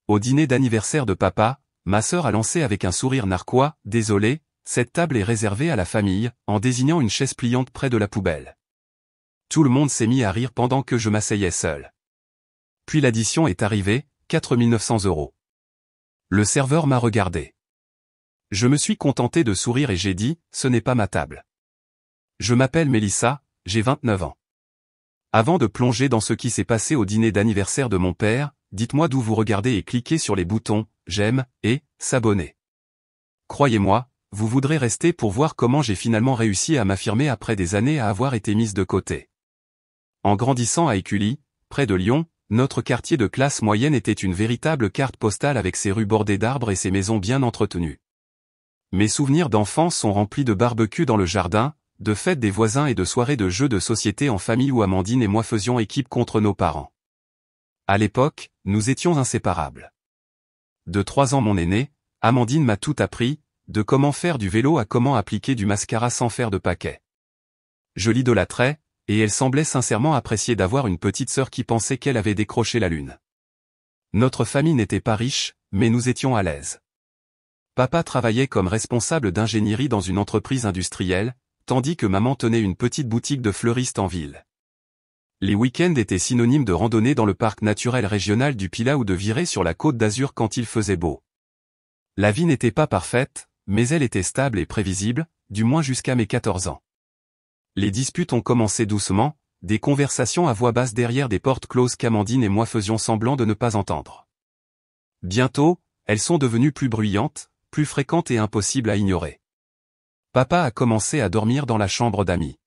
Au dîner d'anniversaire de papa, ma sœur a lancé avec un sourire narquois, « Désolé, cette table est réservée à la famille », en désignant une chaise pliante près de la poubelle. Tout le monde s'est mis à rire pendant que je m'asseyais seul. Puis l'addition est arrivée, 4 900 €. Le serveur m'a regardé. Je me suis contenté de sourire et j'ai dit, « Ce n'est pas ma table. Je m'appelle Mélissa, j'ai 29 ans. » Avant de plonger dans ce qui s'est passé au dîner d'anniversaire de mon père, dites-moi d'où vous regardez et cliquez sur les boutons « J'aime » et « S'abonner ». Croyez-moi, vous voudrez rester pour voir comment j'ai finalement réussi à m'affirmer après des années à avoir été mise de côté. En grandissant à Écully, près de Lyon, notre quartier de classe moyenne était une véritable carte postale avec ses rues bordées d'arbres et ses maisons bien entretenues. Mes souvenirs d'enfance sont remplis de barbecues dans le jardin, de fêtes des voisins et de soirées de jeux de société en famille où Amandine et moi faisions équipe contre nos parents. À l'époque, nous étions inséparables. De 3 ans mon aînée, Amandine m'a tout appris, de comment faire du vélo à comment appliquer du mascara sans faire de paquet. Je l'idolâtrais, et elle semblait sincèrement apprécier d'avoir une petite sœur qui pensait qu'elle avait décroché la lune. Notre famille n'était pas riche, mais nous étions à l'aise. Papa travaillait comme responsable d'ingénierie dans une entreprise industrielle, tandis que maman tenait une petite boutique de fleuriste en ville. Les week-ends étaient synonymes de randonnée dans le parc naturel régional du Pilat ou de virer sur la Côte d'Azur quand il faisait beau. La vie n'était pas parfaite, mais elle était stable et prévisible, du moins jusqu'à mes 14 ans. Les disputes ont commencé doucement, des conversations à voix basse derrière des portes closes qu'Amandine et moi faisions semblant de ne pas entendre. Bientôt, elles sont devenues plus bruyantes, plus fréquentes et impossibles à ignorer. Papa a commencé à dormir dans la chambre d'amis.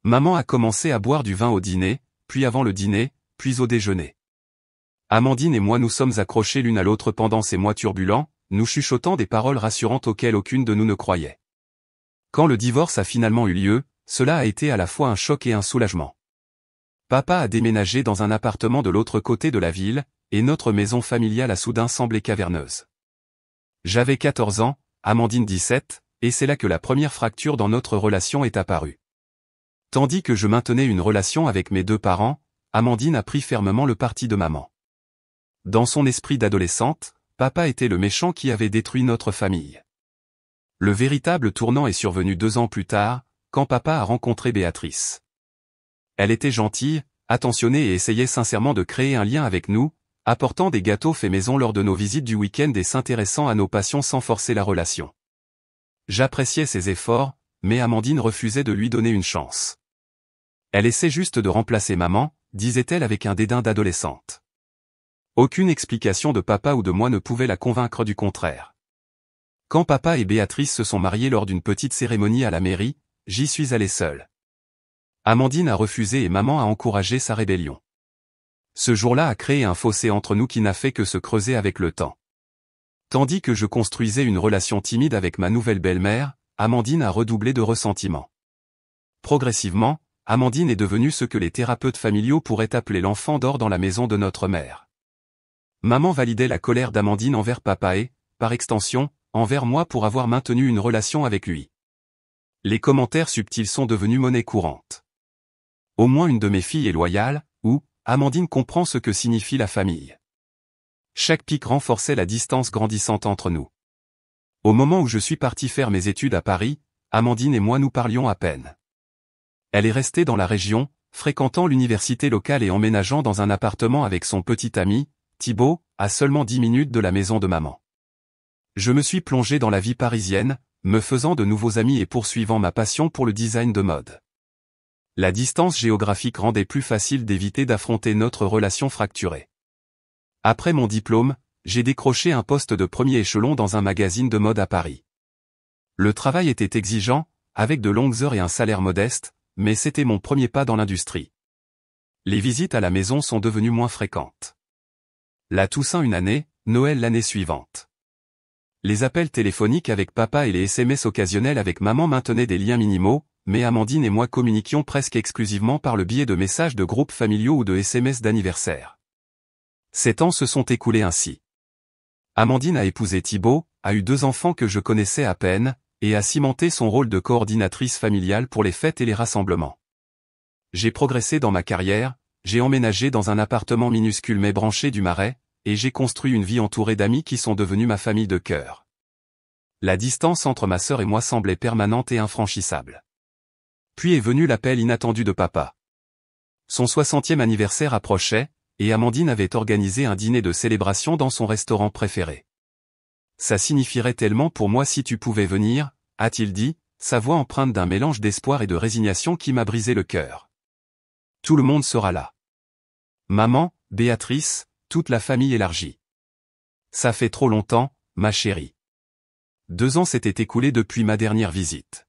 Maman a commencé à boire du vin au dîner, puis avant le dîner, puis au déjeuner. Amandine et moi nous sommes accrochés l'une à l'autre pendant ces mois turbulents, nous chuchotant des paroles rassurantes auxquelles aucune de nous ne croyait. Quand le divorce a finalement eu lieu, cela a été à la fois un choc et un soulagement. Papa a déménagé dans un appartement de l'autre côté de la ville, et notre maison familiale a soudain semblé caverneuse. J'avais 14 ans, Amandine 17, et c'est là que la première fracture dans notre relation est apparue. Tandis que je maintenais une relation avec mes 2 parents, Amandine a pris fermement le parti de maman. Dans son esprit d'adolescente, papa était le méchant qui avait détruit notre famille. Le véritable tournant est survenu 2 ans plus tard, quand papa a rencontré Béatrice. Elle était gentille, attentionnée et essayait sincèrement de créer un lien avec nous, apportant des gâteaux faits maison lors de nos visites du week-end et s'intéressant à nos passions sans forcer la relation. J'appréciais ses efforts, mais Amandine refusait de lui donner une chance. Elle essaie juste de remplacer maman, disait-elle avec un dédain d'adolescente. Aucune explication de papa ou de moi ne pouvait la convaincre du contraire. Quand papa et Béatrice se sont mariés lors d'une petite cérémonie à la mairie, j'y suis allé seul. Amandine a refusé et maman a encouragé sa rébellion. Ce jour-là a créé un fossé entre nous qui n'a fait que se creuser avec le temps. Tandis que je construisais une relation timide avec ma nouvelle belle-mère, Amandine a redoublé de ressentiment. Progressivement, Amandine est devenue ce que les thérapeutes familiaux pourraient appeler l'enfant d'or dans la maison de notre mère. Maman validait la colère d'Amandine envers papa et, par extension, envers moi pour avoir maintenu une relation avec lui. Les commentaires subtils sont devenus monnaie courante. Au moins une de mes filles est loyale, ou Amandine comprend ce que signifie la famille. Chaque pic renforçait la distance grandissante entre nous. Au moment où je suis parti faire mes études à Paris, Amandine et moi nous parlions à peine. Elle est restée dans la région, fréquentant l'université locale et emménageant dans un appartement avec son petit ami, Thibaut, à seulement 10 minutes de la maison de maman. Je me suis plongé dans la vie parisienne, me faisant de nouveaux amis et poursuivant ma passion pour le design de mode. La distance géographique rendait plus facile d'éviter d'affronter notre relation fracturée. Après mon diplôme, j'ai décroché un poste de premier échelon dans un magazine de mode à Paris. Le travail était exigeant, avec de longues heures et un salaire modeste, mais c'était mon premier pas dans l'industrie. Les visites à la maison sont devenues moins fréquentes. La Toussaint une année, Noël l'année suivante. Les appels téléphoniques avec papa et les SMS occasionnels avec maman maintenaient des liens minimaux, mais Amandine et moi communiquions presque exclusivement par le biais de messages de groupes familiaux ou de SMS d'anniversaire. Ces temps se sont écoulés ainsi. Amandine a épousé Thibaut, a eu 2 enfants que je connaissais à peine, et a cimenté son rôle de coordinatrice familiale pour les fêtes et les rassemblements. J'ai progressé dans ma carrière, j'ai emménagé dans un appartement minuscule mais branché du Marais, et j'ai construit une vie entourée d'amis qui sont devenus ma famille de cœur. La distance entre ma sœur et moi semblait permanente et infranchissable. Puis est venu l'appel inattendu de papa. Son 60e anniversaire approchait, et Amandine avait organisé un dîner de célébration dans son restaurant préféré. Ça signifierait tellement pour moi si tu pouvais venir, a-t-il dit, sa voix empreinte d'un mélange d'espoir et de résignation qui m'a brisé le cœur. Tout le monde sera là. Maman, Béatrice, toute la famille élargie. Ça fait trop longtemps, ma chérie. 2 ans s'étaient écoulés depuis ma dernière visite.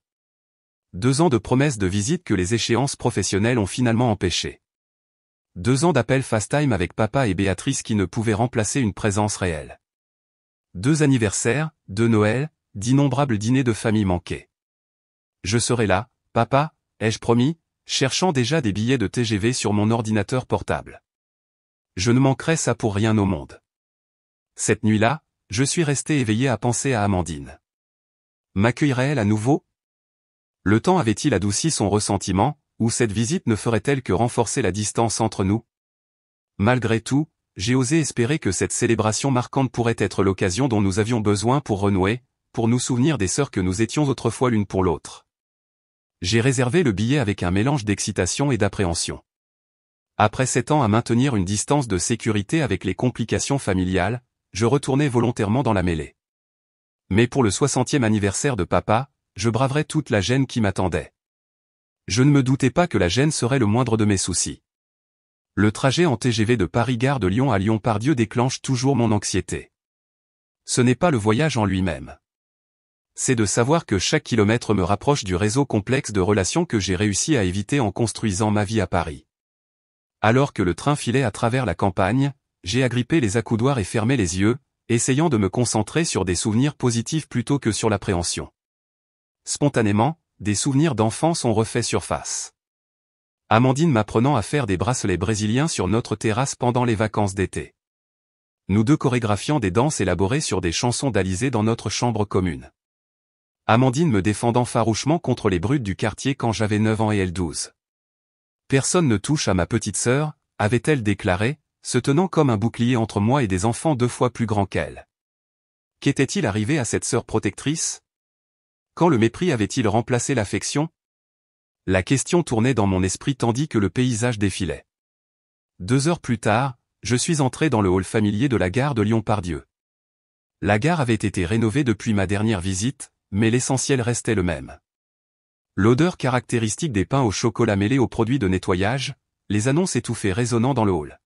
2 ans de promesses de visite que les échéances professionnelles ont finalement empêchées. 2 ans d'appels FaceTime avec papa et Béatrice qui ne pouvaient remplacer une présence réelle. 2 anniversaires, 2 Noëls, d'innombrables dîners de famille manqués. Je serai là, papa, ai-je promis, cherchant déjà des billets de TGV sur mon ordinateur portable. Je ne manquerai ça pour rien au monde. Cette nuit-là, je suis resté éveillé à penser à Amandine. M'accueillerait-elle à nouveau? Le temps avait-il adouci son ressentiment, ou cette visite ne ferait-elle que renforcer la distance entre nous? Malgré tout, j'ai osé espérer que cette célébration marquante pourrait être l'occasion dont nous avions besoin pour renouer, pour nous souvenir des sœurs que nous étions autrefois l'une pour l'autre. J'ai réservé le billet avec un mélange d'excitation et d'appréhension. Après 7 ans à maintenir une distance de sécurité avec les complications familiales, je retournais volontairement dans la mêlée. Mais pour le 60e anniversaire de papa, je braverais toute la gêne qui m'attendait. Je ne me doutais pas que la gêne serait le moindre de mes soucis. Le trajet en TGV de Paris-Gare de Lyon à Lyon-Part-Dieu déclenche toujours mon anxiété. Ce n'est pas le voyage en lui-même. C'est de savoir que chaque kilomètre me rapproche du réseau complexe de relations que j'ai réussi à éviter en construisant ma vie à Paris. Alors que le train filait à travers la campagne, j'ai agrippé les accoudoirs et fermé les yeux, essayant de me concentrer sur des souvenirs positifs plutôt que sur l'appréhension. Spontanément, des souvenirs d'enfance ont refait surface. Amandine m'apprenant à faire des bracelets brésiliens sur notre terrasse pendant les vacances d'été. Nous deux chorégraphiant des danses élaborées sur des chansons d'Alizé dans notre chambre commune. Amandine me défendant farouchement contre les brutes du quartier quand j'avais 9 ans et elle 12. Personne ne touche à ma petite sœur, avait-elle déclaré, se tenant comme un bouclier entre moi et des enfants 2 fois plus grands qu'elle. Qu'était-il arrivé à cette sœur protectrice? Quand le mépris avait-il remplacé l'affection? La question tournait dans mon esprit tandis que le paysage défilait. 2 heures plus tard, je suis entré dans le hall familier de la gare de Lyon-Part-Dieu. La gare avait été rénovée depuis ma dernière visite, mais l'essentiel restait le même. L'odeur caractéristique des pains au chocolat mêlés aux produits de nettoyage, les annonces étouffées résonnant dans le hall.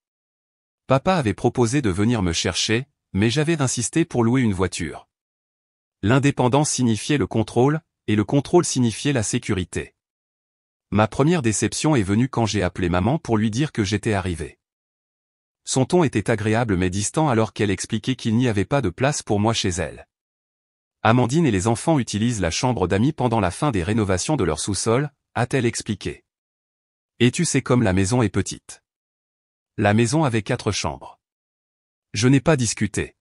Papa avait proposé de venir me chercher, mais j'avais insisté pour louer une voiture. L'indépendance signifiait le contrôle, et le contrôle signifiait la sécurité. Ma première déception est venue quand j'ai appelé maman pour lui dire que j'étais arrivé. Son ton était agréable mais distant alors qu'elle expliquait qu'il n'y avait pas de place pour moi chez elle. Amandine et les enfants utilisent la chambre d'amis pendant la fin des rénovations de leur sous-sol, a-t-elle expliqué. Et tu sais comme la maison est petite. La maison avait 4 chambres. Je n'ai pas discuté.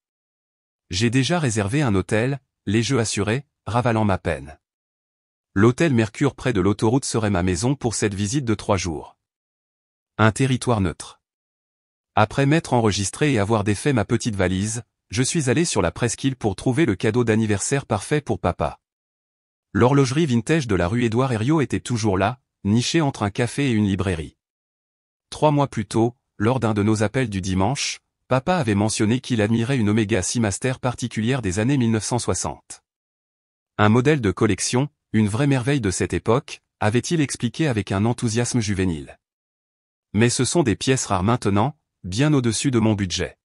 J'ai déjà réservé un hôtel, les jeux assurés, ravalant ma peine. L'hôtel Mercure près de l'autoroute serait ma maison pour cette visite de 3 jours. Un territoire neutre. Après m'être enregistré et avoir défait ma petite valise, je suis allé sur la presqu'île pour trouver le cadeau d'anniversaire parfait pour papa. L'horlogerie vintage de la rue Édouard Herriot était toujours là, nichée entre un café et une librairie. 3 mois plus tôt, lors d'un de nos appels du dimanche, papa avait mentionné qu'il admirait une Omega Seamaster particulière des années 1960. Un modèle de collection, une vraie merveille de cette époque, avait-il expliqué avec un enthousiasme juvénile. Mais ce sont des pièces rares maintenant, bien au-dessus de mon budget.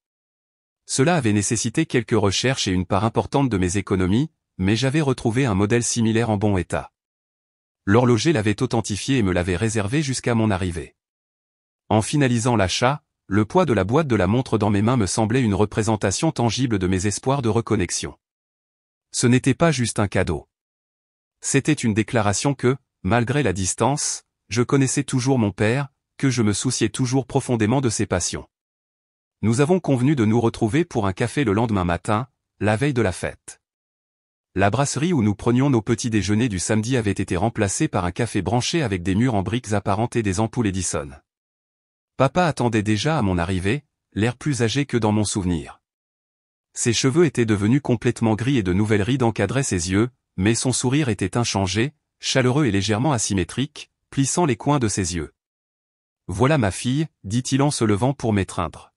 Cela avait nécessité quelques recherches et une part importante de mes économies, mais j'avais retrouvé un modèle similaire en bon état. L'horloger l'avait authentifié et me l'avait réservé jusqu'à mon arrivée. En finalisant l'achat, le poids de la boîte de la montre dans mes mains me semblait une représentation tangible de mes espoirs de reconnexion. Ce n'était pas juste un cadeau. C'était une déclaration que, malgré la distance, je connaissais toujours mon père, que je me souciais toujours profondément de ses passions. Nous avons convenu de nous retrouver pour un café le lendemain matin, la veille de la fête. La brasserie où nous prenions nos petits déjeuners du samedi avait été remplacée par un café branché avec des murs en briques apparentes et des ampoules Edison. Papa attendait déjà à mon arrivée, l'air plus âgé que dans mon souvenir. Ses cheveux étaient devenus complètement gris et de nouvelles rides encadraient ses yeux, mais son sourire était inchangé, chaleureux et légèrement asymétrique, plissant les coins de ses yeux. « Voilà ma fille, dit-il en se levant pour m'étreindre.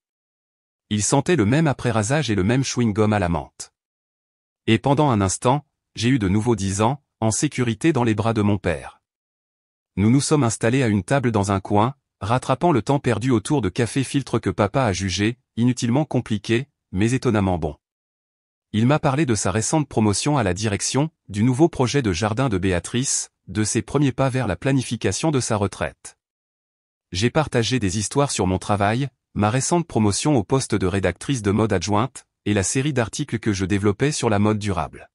Il sentait le même après-rasage et le même chewing-gum à la menthe. Et pendant un instant, j'ai eu de nouveau 10 ans, en sécurité dans les bras de mon père. Nous nous sommes installés à une table dans un coin, rattrapant le temps perdu autour de café-filtre que papa a jugé, inutilement compliqué, mais étonnamment bon. Il m'a parlé de sa récente promotion à la direction, du nouveau projet de jardin de Béatrice, de ses premiers pas vers la planification de sa retraite. J'ai partagé des histoires sur mon travail, ma récente promotion au poste de rédactrice de mode adjointe, et la série d'articles que je développais sur la mode durable.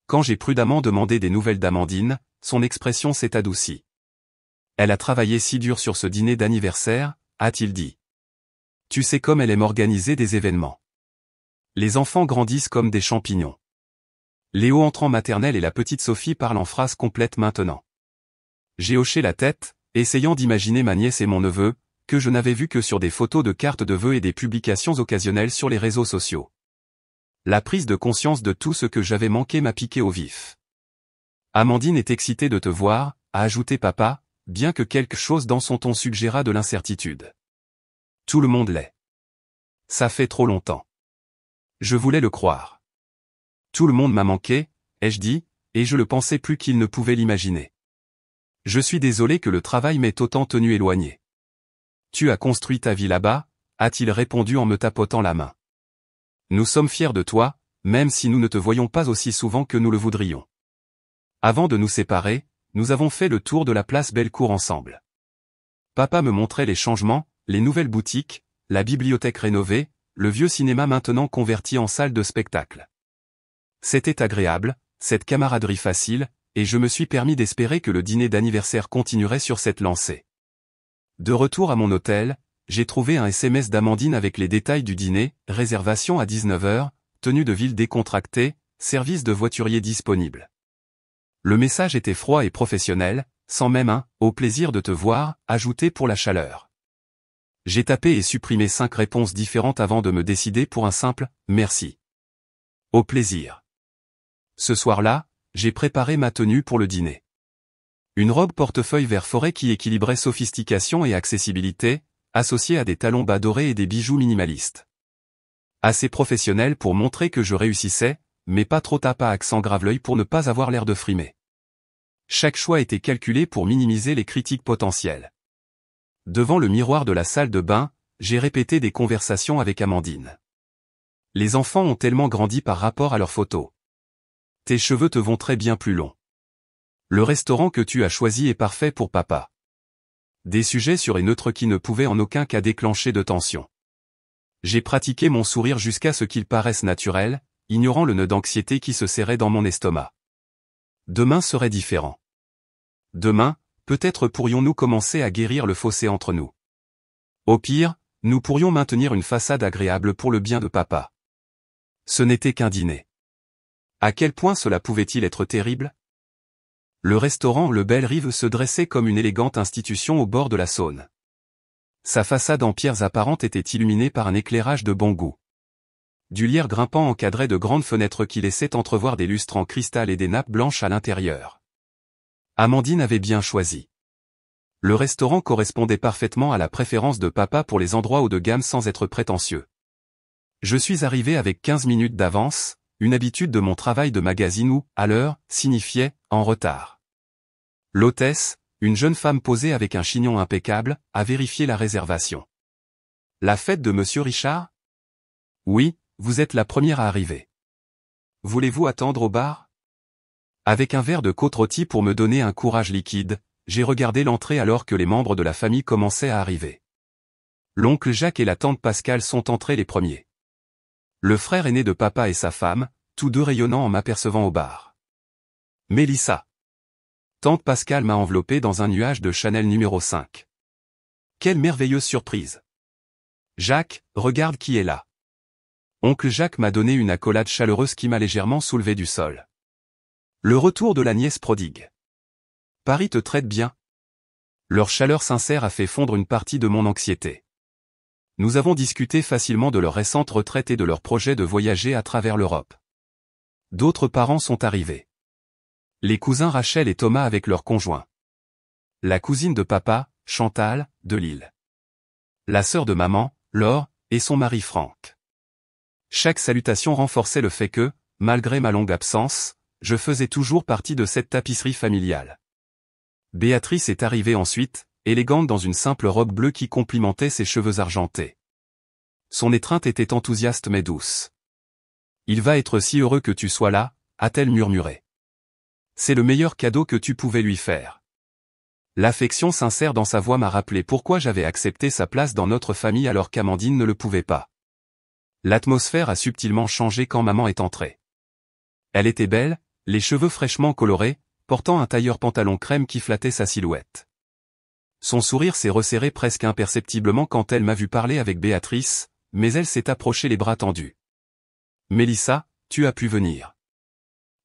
Quand j'ai prudemment demandé des nouvelles d'Amandine, son expression s'est adoucie. Elle a travaillé si dur sur ce dîner d'anniversaire, a-t-il dit. Tu sais comme elle aime organiser des événements. Les enfants grandissent comme des champignons. Léo entre en maternelle et la petite Sophie parle en phrases complètes maintenant. J'ai hoché la tête, essayant d'imaginer ma nièce et mon neveu, que je n'avais vu que sur des photos de cartes de vœux et des publications occasionnelles sur les réseaux sociaux. La prise de conscience de tout ce que j'avais manqué m'a piqué au vif. Amandine est excitée de te voir, a ajouté papa, bien que quelque chose dans son ton suggéra de l'incertitude. Tout le monde l'est. Ça fait trop longtemps. Je voulais le croire. Tout le monde m'a manqué, ai-je dit, et je le pensais plus qu'il ne pouvait l'imaginer. Je suis désolé que le travail m'ait autant tenu éloigné. Tu as construit ta vie là-bas, a-t-il répondu en me tapotant la main. Nous sommes fiers de toi, même si nous ne te voyons pas aussi souvent que nous le voudrions. Avant de nous séparer, nous avons fait le tour de la place Bellecour ensemble. Papa me montrait les changements, les nouvelles boutiques, la bibliothèque rénovée, le vieux cinéma maintenant converti en salle de spectacle. C'était agréable, cette camaraderie facile, et je me suis permis d'espérer que le dîner d'anniversaire continuerait sur cette lancée. De retour à mon hôtel, j'ai trouvé un SMS d'Amandine avec les détails du dîner, réservation à 19h, tenue de ville décontractée, service de voiturier disponible. Le message était froid et professionnel, sans même un « au plaisir de te voir » ajouté pour la chaleur. J'ai tapé et supprimé 5 réponses différentes avant de me décider pour un simple « merci ». Au plaisir. Ce soir-là, j'ai préparé ma tenue pour le dîner. Une robe portefeuille vert forêt qui équilibrait sophistication et accessibilité, associée à des talons bas dorés et des bijoux minimalistes. Assez professionnel pour montrer que je réussissais, mais pas trop tape à accent grave l'œil pour ne pas avoir l'air de frimer. Chaque choix était calculé pour minimiser les critiques potentielles. Devant le miroir de la salle de bain, j'ai répété des conversations avec Amandine. Les enfants ont tellement grandi par rapport à leurs photos. Tes cheveux te vont très bien plus longs. Le restaurant que tu as choisi est parfait pour papa. Des sujets sur et neutres qui ne pouvaient en aucun cas déclencher de tension. J'ai pratiqué mon sourire jusqu'à ce qu'il paraisse naturel, ignorant le nœud d'anxiété qui se serrait dans mon estomac. Demain serait différent. Demain, peut-être pourrions-nous commencer à guérir le fossé entre nous. Au pire, nous pourrions maintenir une façade agréable pour le bien de papa. Ce n'était qu'un dîner. À quel point cela pouvait-il être terrible ? Le restaurant Le Belle Rive se dressait comme une élégante institution au bord de la Saône. Sa façade en pierres apparentes était illuminée par un éclairage de bon goût. Du lierre grimpant encadrait de grandes fenêtres qui laissaient entrevoir des lustres en cristal et des nappes blanches à l'intérieur. Amandine avait bien choisi. Le restaurant correspondait parfaitement à la préférence de papa pour les endroits haut de gamme sans être prétentieux. Je suis arrivé avec 15 minutes d'avance, une habitude de mon travail de magazine où, à l'heure, signifiait « en retard ». L'hôtesse, une jeune femme posée avec un chignon impeccable, a vérifié la réservation. La fête de Monsieur Richard ? Oui, vous êtes la première à arriver. Voulez-vous attendre au bar ? Avec un verre de côte rôtie pour me donner un courage liquide, j'ai regardé l'entrée alors que les membres de la famille commençaient à arriver. L'oncle Jacques et la tante Pascale sont entrés les premiers. Le frère aîné de papa et sa femme, tous deux rayonnants en m'apercevant au bar. Mélissa. Tante Pascale m'a enveloppé dans un nuage de Chanel numéro 5. Quelle merveilleuse surprise. Jacques, regarde qui est là. Oncle Jacques m'a donné une accolade chaleureuse qui m'a légèrement soulevé du sol. Le retour de la nièce prodigue. Paris te traite bien. Leur chaleur sincère a fait fondre une partie de mon anxiété. Nous avons discuté facilement de leur récente retraite et de leur projet de voyager à travers l'Europe. D'autres parents sont arrivés. Les cousins Rachel et Thomas avec leurs conjoints. La cousine de papa, Chantal, de Lille. La sœur de maman, Laure, et son mari Franck. Chaque salutation renforçait le fait que, malgré ma longue absence, je faisais toujours partie de cette tapisserie familiale. Béatrice est arrivée ensuite, élégante dans une simple robe bleue qui complimentait ses cheveux argentés. Son étreinte était enthousiaste mais douce. « Il va être si heureux que tu sois là », a-t-elle murmuré. « C'est le meilleur cadeau que tu pouvais lui faire. » L'affection sincère dans sa voix m'a rappelé pourquoi j'avais accepté sa place dans notre famille alors qu'Amandine ne le pouvait pas. L'atmosphère a subtilement changé quand maman est entrée. Elle était belle, les cheveux fraîchement colorés, portant un tailleur pantalon crème qui flattait sa silhouette. Son sourire s'est resserré presque imperceptiblement quand elle m'a vu parler avec Béatrice, mais elle s'est approchée les bras tendus. « Mélissa, tu as pu venir. »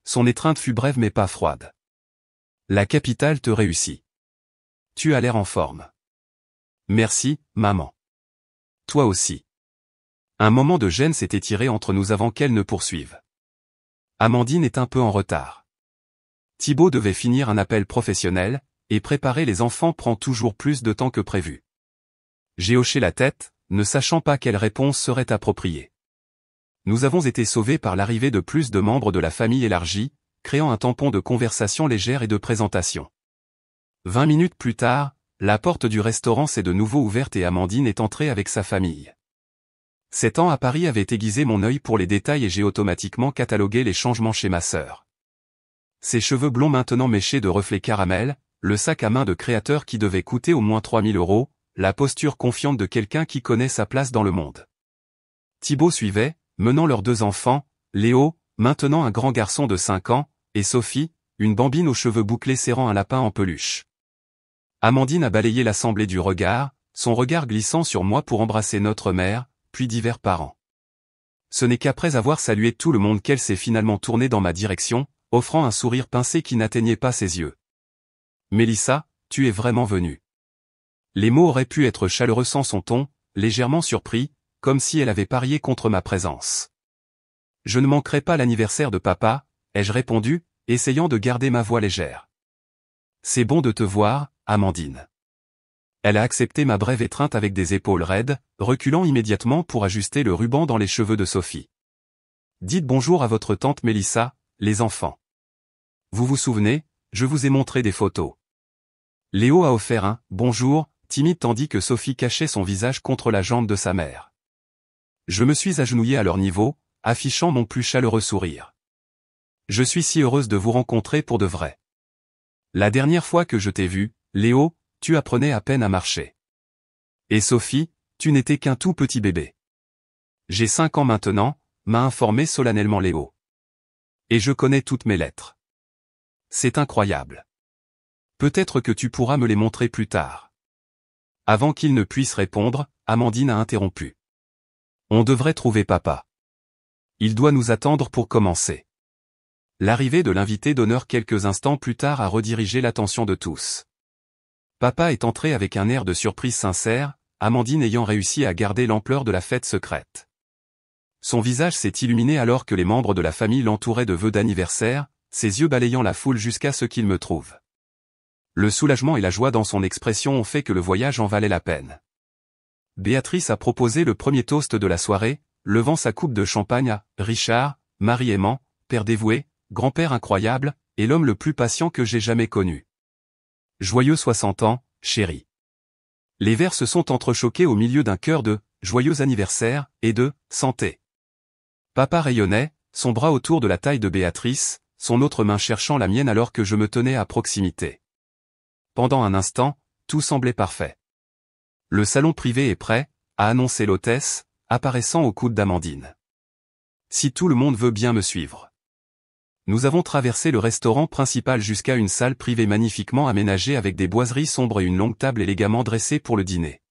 Son étreinte fut brève mais pas froide. « La capitale te réussit. Tu as l'air en forme. »« Merci, maman. »« Toi aussi. » Un moment de gêne s'est étiré entre nous avant qu'elle ne poursuive. Amandine est un peu en retard. Thibaut devait finir un appel professionnel, et préparer les enfants prend toujours plus de temps que prévu. J'ai hoché la tête, ne sachant pas quelle réponse serait appropriée. Nous avons été sauvés par l'arrivée de plus de membres de la famille élargie, créant un tampon de conversation légère et de présentation. 20 minutes plus tard, la porte du restaurant s'est de nouveau ouverte et Amandine est entrée avec sa famille. 7 ans à Paris avait aiguisé mon œil pour les détails et j'ai automatiquement catalogué les changements chez ma sœur. Ses cheveux blonds maintenant méchés de reflets caramel, le sac à main de créateur qui devait coûter au moins 3 000 €, la posture confiante de quelqu'un qui connaît sa place dans le monde. Thibaut suivait, menant leurs 2 enfants, Léo, maintenant un grand garçon de 5 ans, et Sophie, une bambine aux cheveux bouclés serrant un lapin en peluche. Amandine a balayé l'assemblée du regard, son regard glissant sur moi pour embrasser notre mère, puis divers parents. Ce n'est qu'après avoir salué tout le monde qu'elle s'est finalement tournée dans ma direction, offrant un sourire pincé qui n'atteignait pas ses yeux. « Mélissa, tu es vraiment venue. » Les mots auraient pu être chaleureux sans son ton, légèrement surpris, comme si elle avait parié contre ma présence. « Je ne manquerai pas l'anniversaire de papa, » ai-je répondu, essayant de garder ma voix légère. « C'est bon de te voir, Amandine. » Elle a accepté ma brève étreinte avec des épaules raides, reculant immédiatement pour ajuster le ruban dans les cheveux de Sophie. « Dites bonjour à votre tante Mélissa, les enfants. Vous vous souvenez, je vous ai montré des photos. » Léo a offert un « bonjour » timide tandis que Sophie cachait son visage contre la jambe de sa mère. Je me suis agenouillé à leur niveau, affichant mon plus chaleureux sourire. « Je suis si heureuse de vous rencontrer pour de vrai. La dernière fois que je t'ai vu, Léo, tu apprenais à peine à marcher. Et Sophie, tu n'étais qu'un tout petit bébé. J'ai 5 ans maintenant, m'a informé solennellement Léo. Et je connais toutes mes lettres. C'est incroyable. Peut-être que tu pourras me les montrer plus tard. » Avant qu'il ne puisse répondre, Amandine a interrompu. « On devrait trouver papa. Il doit nous attendre pour commencer. » L'arrivée de l'invité d'honneur quelques instants plus tard a redirigé l'attention de tous. Papa est entré avec un air de surprise sincère, Amandine ayant réussi à garder l'ampleur de la fête secrète. Son visage s'est illuminé alors que les membres de la famille l'entouraient de vœux d'anniversaire, ses yeux balayant la foule jusqu'à ce qu'il me trouve. Le soulagement et la joie dans son expression ont fait que le voyage en valait la peine. Béatrice a proposé le premier toast de la soirée, levant sa coupe de champagne à Richard, mari aimant, père dévoué, grand-père incroyable, et l'homme le plus patient que j'ai jamais connu. Joyeux 60 ans, chérie. Les verres se sont entrechoqués au milieu d'un chœur de « Joyeux anniversaire » et de « Santé ». Papa rayonnait, son bras autour de la taille de Béatrice, son autre main cherchant la mienne alors que je me tenais à proximité. Pendant un instant, tout semblait parfait. Le salon privé est prêt, a annoncé l'hôtesse, apparaissant au coude d'Amandine. Si tout le monde veut bien me suivre. Nous avons traversé le restaurant principal jusqu'à une salle privée magnifiquement aménagée avec des boiseries sombres et une longue table élégamment dressée pour le dîner.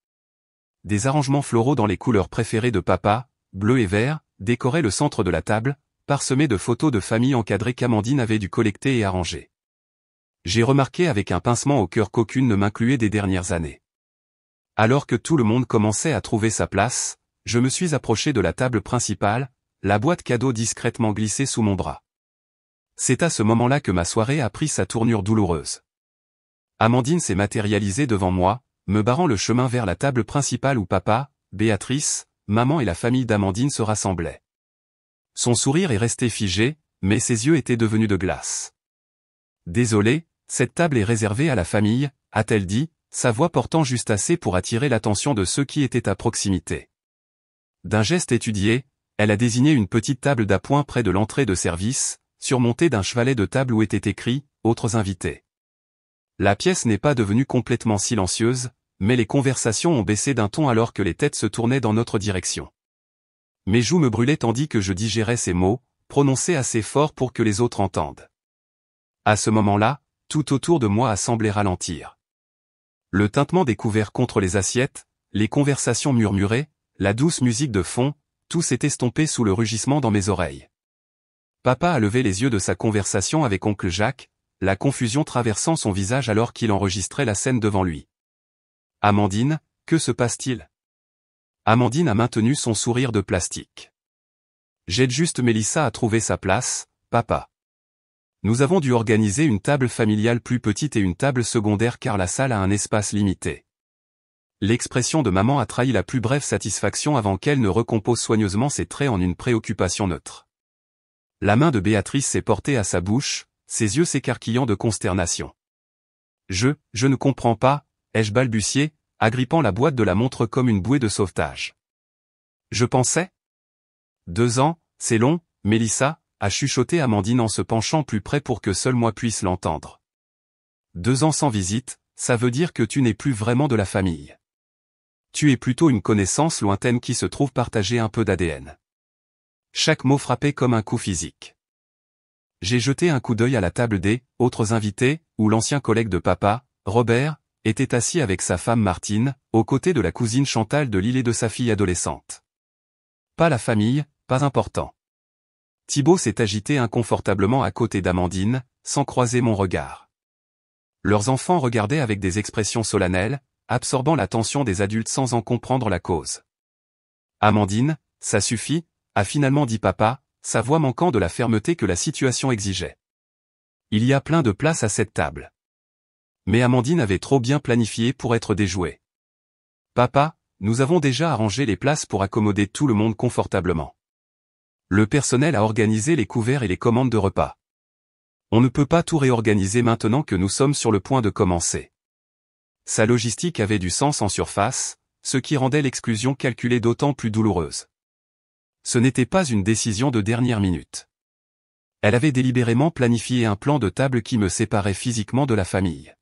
Des arrangements floraux dans les couleurs préférées de papa, bleu et vert, décoraient le centre de la table, parsemés de photos de famille encadrées qu'Amandine avait dû collecter et arranger. J'ai remarqué avec un pincement au cœur qu'aucune ne m'incluait des dernières années. Alors que tout le monde commençait à trouver sa place, je me suis approché de la table principale, la boîte cadeau discrètement glissée sous mon bras. C'est à ce moment-là que ma soirée a pris sa tournure douloureuse. Amandine s'est matérialisée devant moi, me barrant le chemin vers la table principale où papa, Béatrice, maman et la famille d'Amandine se rassemblaient. Son sourire est resté figé, mais ses yeux étaient devenus de glace. « Désolé, cette table est réservée à la famille », a-t-elle dit, sa voix portant juste assez pour attirer l'attention de ceux qui étaient à proximité. D'un geste étudié, elle a désigné une petite table d'appoint près de l'entrée de service, surmontée d'un chevalet de table où était écrit « Autres invités ». La pièce n'est pas devenue complètement silencieuse, mais les conversations ont baissé d'un ton alors que les têtes se tournaient dans notre direction. Mes joues me brûlaient tandis que je digérais ces mots, prononcés assez fort pour que les autres entendent. À ce moment-là, tout autour de moi a semblé ralentir. Le tintement des couverts contre les assiettes, les conversations murmurées, la douce musique de fond, tout s'est estompé sous le rugissement dans mes oreilles. Papa a levé les yeux de sa conversation avec oncle Jacques, la confusion traversant son visage alors qu'il enregistrait la scène devant lui. « Amandine, que se passe-t-il » Amandine a maintenu son sourire de plastique. « J'aide juste Mélissa à trouver sa place, papa. Nous avons dû organiser une table familiale plus petite et une table secondaire car la salle a un espace limité. » L'expression de maman a trahi la plus brève satisfaction avant qu'elle ne recompose soigneusement ses traits en une préoccupation neutre. La main de Béatrice s'est portée à sa bouche, ses yeux s'écarquillant de consternation. « Je ne comprends pas », ai-je balbutié, agrippant la boîte de la montre comme une bouée de sauvetage. « Je pensais ? 2 ans, c'est long, Mélissa », a chuchoté Amandine en se penchant plus près pour que seul moi puisse l'entendre. « 2 ans sans visite, ça veut dire que tu n'es plus vraiment de la famille. Tu es plutôt une connaissance lointaine qui se trouve partager un peu d'ADN. » Chaque mot frappait comme un coup physique. J'ai jeté un coup d'œil à la table des « autres invités » où l'ancien collègue de papa, Robert, était assis avec sa femme Martine, aux côtés de la cousine Chantal de Lille et de sa fille adolescente. Pas la famille, pas important. Thibaut s'est agité inconfortablement à côté d'Amandine, sans croiser mon regard. Leurs enfants regardaient avec des expressions solennelles, absorbant l'attention des adultes sans en comprendre la cause. Amandine, ça suffit, a finalement dit papa, sa voix manquant de la fermeté que la situation exigeait. Il y a plein de place à cette table. Mais Amandine avait trop bien planifié pour être déjouée. Papa, nous avons déjà arrangé les places pour accommoder tout le monde confortablement. Le personnel a organisé les couverts et les commandes de repas. On ne peut pas tout réorganiser maintenant que nous sommes sur le point de commencer. Sa logistique avait du sens en surface, ce qui rendait l'exclusion calculée d'autant plus douloureuse. Ce n'était pas une décision de dernière minute. Elle avait délibérément planifié un plan de table qui me séparait physiquement de la famille.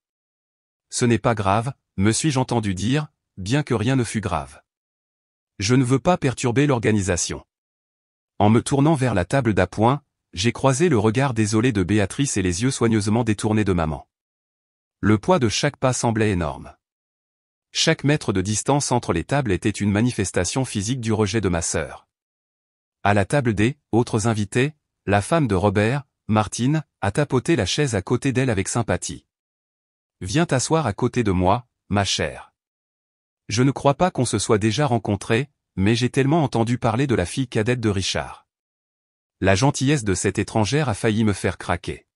Ce n'est pas grave, me suis-je entendu dire, bien que rien ne fût grave. Je ne veux pas perturber l'organisation. En me tournant vers la table d'appoint, j'ai croisé le regard désolé de Béatrice et les yeux soigneusement détournés de maman. Le poids de chaque pas semblait énorme. Chaque mètre de distance entre les tables était une manifestation physique du rejet de ma sœur. À la table des « autres invités », la femme de Robert, Martine, a tapoté la chaise à côté d'elle avec sympathie. « Viens t'asseoir à côté de moi, ma chère. Je ne crois pas qu'on se soit déjà rencontrés, mais j'ai tellement entendu parler de la fille cadette de Richard. » La gentillesse de cette étrangère a failli me faire craquer.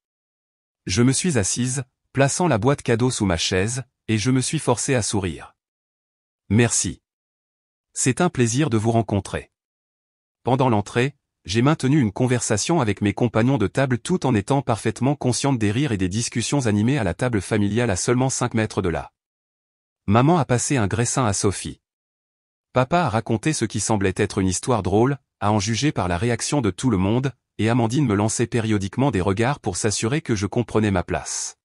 Je me suis assise, plaçant la boîte cadeau sous ma chaise, et je me suis forcé à sourire. « Merci. C'est un plaisir de vous rencontrer. » Pendant l'entrée, j'ai maintenu une conversation avec mes compagnons de table tout en étant parfaitement consciente des rires et des discussions animées à la table familiale à seulement 5 mètres de là. Maman a passé un graissin à Sophie. Papa a raconté ce qui semblait être une histoire drôle, à en juger par la réaction de tout le monde, et Amandine me lançait périodiquement des regards pour s'assurer que je comprenais ma place.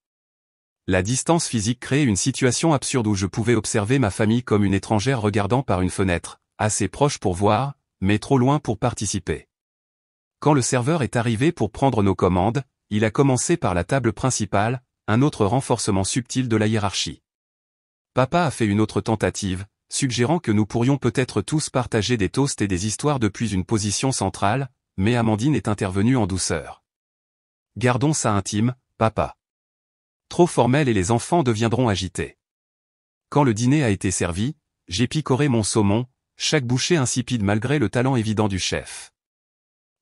La distance physique créait une situation absurde où je pouvais observer ma famille comme une étrangère regardant par une fenêtre, assez proche pour voir, mais trop loin pour participer. Quand le serveur est arrivé pour prendre nos commandes, il a commencé par la table principale, un autre renforcement subtil de la hiérarchie. Papa a fait une autre tentative, suggérant que nous pourrions peut-être tous partager des toasts et des histoires depuis une position centrale, mais Amandine est intervenue en douceur. « Gardons ça intime, papa. Trop formel et les enfants deviendront agités. » Quand le dîner a été servi, j'ai picoré mon saumon, chaque bouchée insipide malgré le talent évident du chef.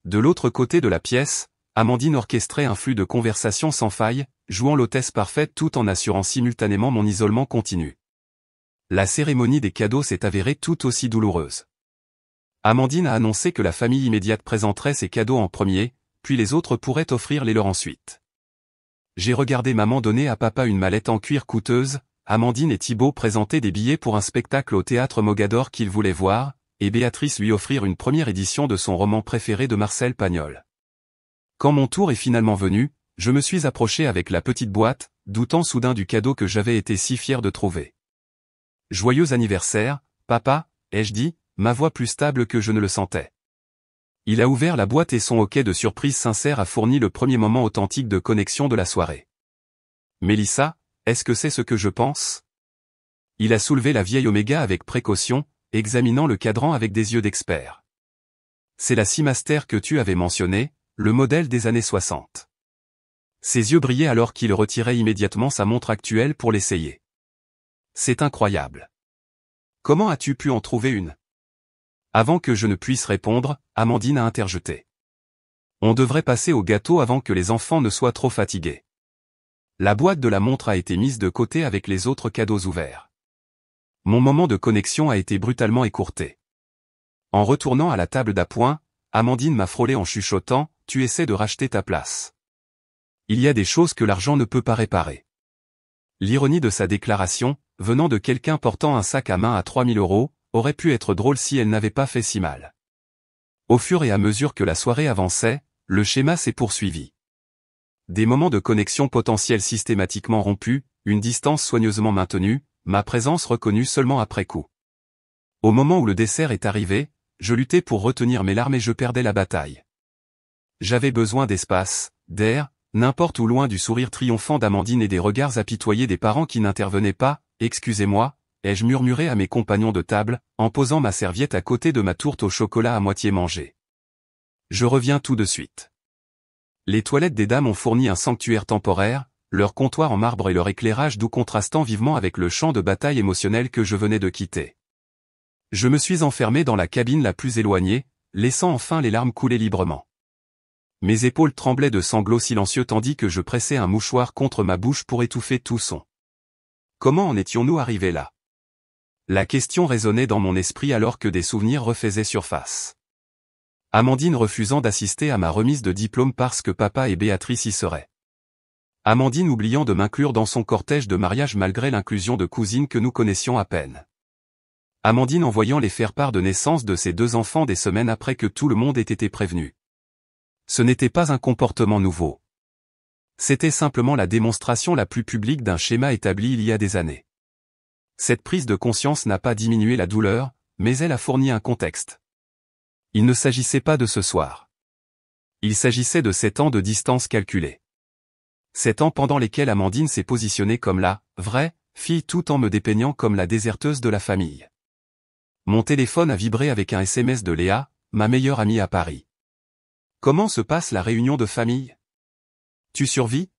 De l'autre côté de la pièce, Amandine orchestrait un flux de conversation sans faille, jouant l'hôtesse parfaite tout en assurant simultanément mon isolement continu. La cérémonie des cadeaux s'est avérée tout aussi douloureuse. Amandine a annoncé que la famille immédiate présenterait ses cadeaux en premier, puis les autres pourraient offrir les leurs ensuite. J'ai regardé maman donner à papa une mallette en cuir coûteuse, Amandine et Thibaut présenter des billets pour un spectacle au théâtre Mogador qu'ils voulaient voir, et Béatrice lui offrir une première édition de son roman préféré de Marcel Pagnol. Quand mon tour est finalement venu, je me suis approché avec la petite boîte, doutant soudain du cadeau que j'avais été si fier de trouver. « Joyeux anniversaire, papa », ai-je dit, ma voix plus stable que je ne le sentais. Il a ouvert la boîte et son hoquet de surprise sincère a fourni le premier moment authentique de connexion de la soirée. « Mélissa, est-ce que c'est ce que je pense ?» Il a soulevé la vieille Oméga avec précaution, examinant le cadran avec des yeux d'expert. « C'est la Seamaster que tu avais mentionnée, le modèle des années 60. » Ses yeux brillaient alors qu'il retirait immédiatement sa montre actuelle pour l'essayer. « C'est incroyable. Comment as-tu pu en trouver une ?» Avant que je ne puisse répondre, Amandine a interjeté. « On devrait passer au gâteau avant que les enfants ne soient trop fatigués. » La boîte de la montre a été mise de côté avec les autres cadeaux ouverts. Mon moment de connexion a été brutalement écourté. En retournant à la table d'appoint, Amandine m'a frôlé en chuchotant, « Tu essaies de racheter ta place. Il y a des choses que l'argent ne peut pas réparer. » L'ironie de sa déclaration, venant de quelqu'un portant un sac à main à 3000 €, aurait pu être drôle si elle n'avait pas fait si mal. Au fur et à mesure que la soirée avançait, le schéma s'est poursuivi. Des moments de connexion potentiels systématiquement rompus, une distance soigneusement maintenue, ma présence reconnue seulement après coup. Au moment où le dessert est arrivé, je luttais pour retenir mes larmes et je perdais la bataille. J'avais besoin d'espace, d'air, n'importe où loin du sourire triomphant d'Amandine et des regards apitoyés des parents qui n'intervenaient pas. « Excusez-moi », ai-je murmuré à mes compagnons de table, en posant ma serviette à côté de ma tourte au chocolat à moitié mangée. « Je reviens tout de suite. » Les toilettes des dames ont fourni un sanctuaire temporaire, leur comptoir en marbre et leur éclairage doux contrastant vivement avec le champ de bataille émotionnel que je venais de quitter. Je me suis enfermé dans la cabine la plus éloignée, laissant enfin les larmes couler librement. Mes épaules tremblaient de sanglots silencieux tandis que je pressais un mouchoir contre ma bouche pour étouffer tout son. Comment en étions-nous arrivés là? La question résonnait dans mon esprit alors que des souvenirs refaisaient surface. Amandine refusant d'assister à ma remise de diplôme parce que papa et Béatrice y seraient. Amandine oubliant de m'inclure dans son cortège de mariage malgré l'inclusion de cousines que nous connaissions à peine. Amandine envoyant les faire-part de naissance de ses 2 enfants des semaines après que tout le monde ait été prévenu. Ce n'était pas un comportement nouveau. C'était simplement la démonstration la plus publique d'un schéma établi il y a des années. Cette prise de conscience n'a pas diminué la douleur, mais elle a fourni un contexte. Il ne s'agissait pas de ce soir. Il s'agissait de 7 ans de distance calculée. 7 ans pendant lesquels Amandine s'est positionnée comme la vraie fille tout en me dépeignant comme la déserteuse de la famille. Mon téléphone a vibré avec un SMS de Léa, ma meilleure amie à Paris. Comment se passe la réunion de famille? Tu survis?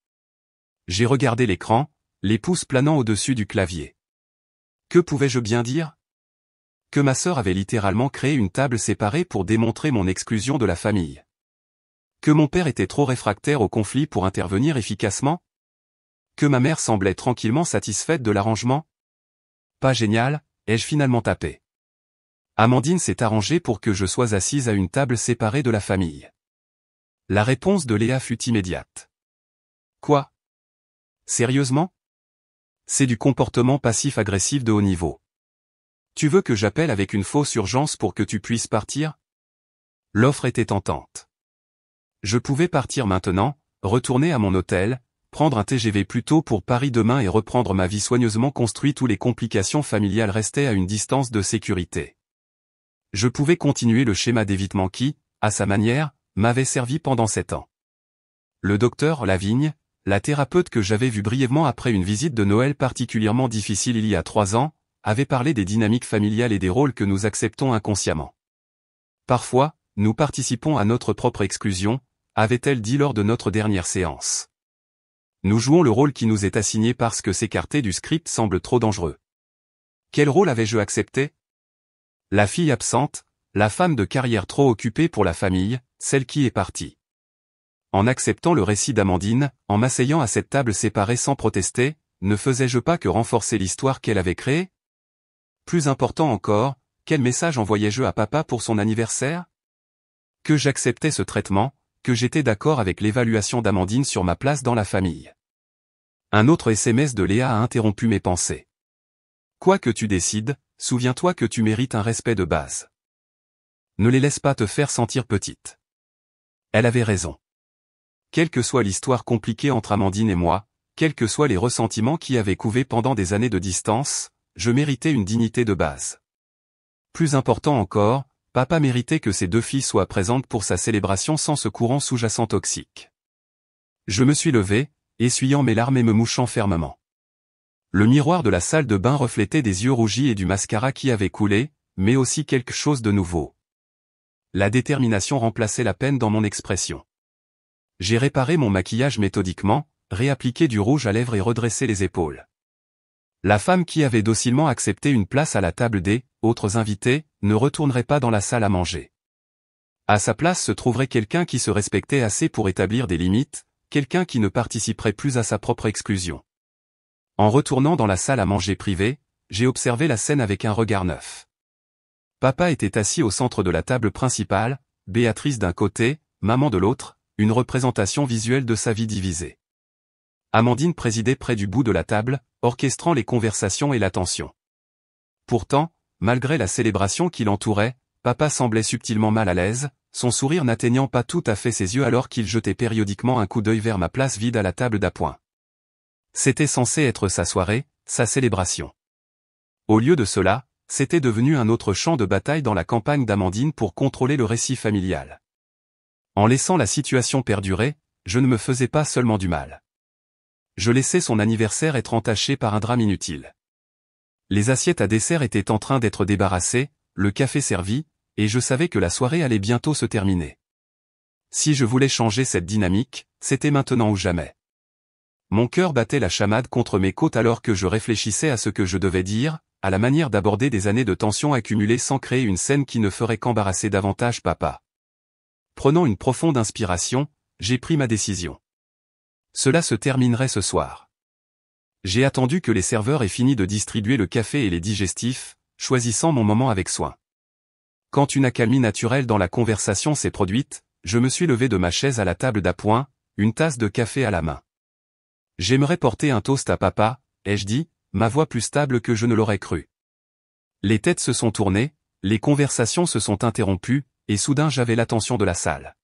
J'ai regardé l'écran, les pouces planant au-dessus du clavier. Que pouvais-je bien dire? Que ma sœur avait littéralement créé une table séparée pour démontrer mon exclusion de la famille. Que mon père était trop réfractaire au conflit pour intervenir efficacement? Que ma mère semblait tranquillement satisfaite de l'arrangement? Pas génial, ai-je finalement tapé. Amandine s'est arrangée pour que je sois assise à une table séparée de la famille. La réponse de Léa fut immédiate. Quoi? Sérieusement? C'est du comportement passif-agressif de haut niveau. Tu veux que j'appelle avec une fausse urgence pour que tu puisses partir? L'offre était tentante. Je pouvais partir maintenant, retourner à mon hôtel, prendre un TGV plus tôt pour Paris demain et reprendre ma vie soigneusement construite où les complications familiales restaient à une distance de sécurité. Je pouvais continuer le schéma d'évitement qui, à sa manière, m'avait servi pendant 7 ans. Le docteur Lavigne, la thérapeute que j'avais vue brièvement après une visite de Noël particulièrement difficile il y a 3 ans, avait parlé des dynamiques familiales et des rôles que nous acceptons inconsciemment. Parfois, nous participons à notre propre exclusion, avait-elle dit lors de notre dernière séance. Nous jouons le rôle qui nous est assigné parce que s'écarter du script semble trop dangereux. Quel rôle avais-je accepté? La fille absente, la femme de carrière trop occupée pour la famille, celle qui est partie. En acceptant le récit d'Amandine, en m'asseyant à cette table séparée sans protester, ne faisais-je pas que renforcer l'histoire qu'elle avait créée? Plus important encore, quel message envoyais-je à papa pour son anniversaire? Que j'acceptais ce traitement, que j'étais d'accord avec l'évaluation d'Amandine sur ma place dans la famille. Un autre SMS de Léa a interrompu mes pensées. Quoi que tu décides, souviens-toi que tu mérites un respect de base. Ne les laisse pas te faire sentir petite. Elle avait raison. Quelle que soit l'histoire compliquée entre Amandine et moi, quels que soient les ressentiments qui avaient couvé pendant des années de distance, je méritais une dignité de base. Plus important encore, papa méritait que ses deux filles soient présentes pour sa célébration sans ce courant sous-jacent toxique. Je me suis levé, essuyant mes larmes et me mouchant fermement. Le miroir de la salle de bain reflétait des yeux rougis et du mascara qui avait coulé, mais aussi quelque chose de nouveau. La détermination remplaçait la peine dans mon expression. J'ai réparé mon maquillage méthodiquement, réappliqué du rouge à lèvres et redressé les épaules. La femme qui avait docilement accepté une place à la table des autres invités ne retournerait pas dans la salle à manger. À sa place se trouverait quelqu'un qui se respectait assez pour établir des limites, quelqu'un qui ne participerait plus à sa propre exclusion. En retournant dans la salle à manger privée, j'ai observé la scène avec un regard neuf. Papa était assis au centre de la table principale, Béatrice d'un côté, maman de l'autre, une représentation visuelle de sa vie divisée. Amandine présidait près du bout de la table, orchestrant les conversations et l'attention. Pourtant, malgré la célébration qui l'entourait, papa semblait subtilement mal à l'aise, son sourire n'atteignant pas tout à fait ses yeux alors qu'il jetait périodiquement un coup d'œil vers ma place vide à la table d'appoint. C'était censé être sa soirée, sa célébration. Au lieu de cela, c'était devenu un autre champ de bataille dans la campagne d'Amandine pour contrôler le récit familial. En laissant la situation perdurer, je ne me faisais pas seulement du mal. Je laissais son anniversaire être entaché par un drame inutile. Les assiettes à dessert étaient en train d'être débarrassées, le café servi, et je savais que la soirée allait bientôt se terminer. Si je voulais changer cette dynamique, c'était maintenant ou jamais. Mon cœur battait la chamade contre mes côtes alors que je réfléchissais à ce que je devais dire, à la manière d'aborder des années de tension accumulées sans créer une scène qui ne ferait qu'embarrasser davantage papa. Prenant une profonde inspiration, j'ai pris ma décision. Cela se terminerait ce soir. J'ai attendu que les serveurs aient fini de distribuer le café et les digestifs, choisissant mon moment avec soin. Quand une accalmie naturelle dans la conversation s'est produite, je me suis levé de ma chaise à la table d'appoint, une tasse de café à la main. J'aimerais porter un toast à papa, ai-je dit, ma voix plus stable que je ne l'aurais cru. Les têtes se sont tournées, les conversations se sont interrompues, et soudain j'avais l'attention de la salle.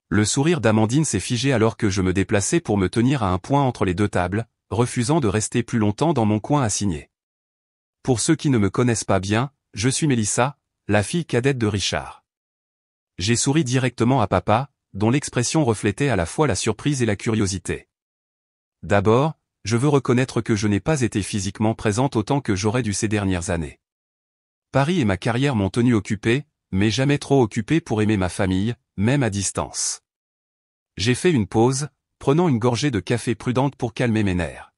Le sourire d'Amandine s'est figé alors que je me déplaçais pour me tenir à un point entre les deux tables, refusant de rester plus longtemps dans mon coin assigné. Pour ceux qui ne me connaissent pas bien, je suis Mélissa, la fille cadette de Richard. J'ai souri directement à papa, dont l'expression reflétait à la fois la surprise et la curiosité. D'abord, je veux reconnaître que je n'ai pas été physiquement présente autant que j'aurais dû ces dernières années. Paris et ma carrière m'ont tenu occupé, mais jamais trop occupé pour aimer ma famille, même à distance. J'ai fait une pause, prenant une gorgée de café prudente pour calmer mes nerfs.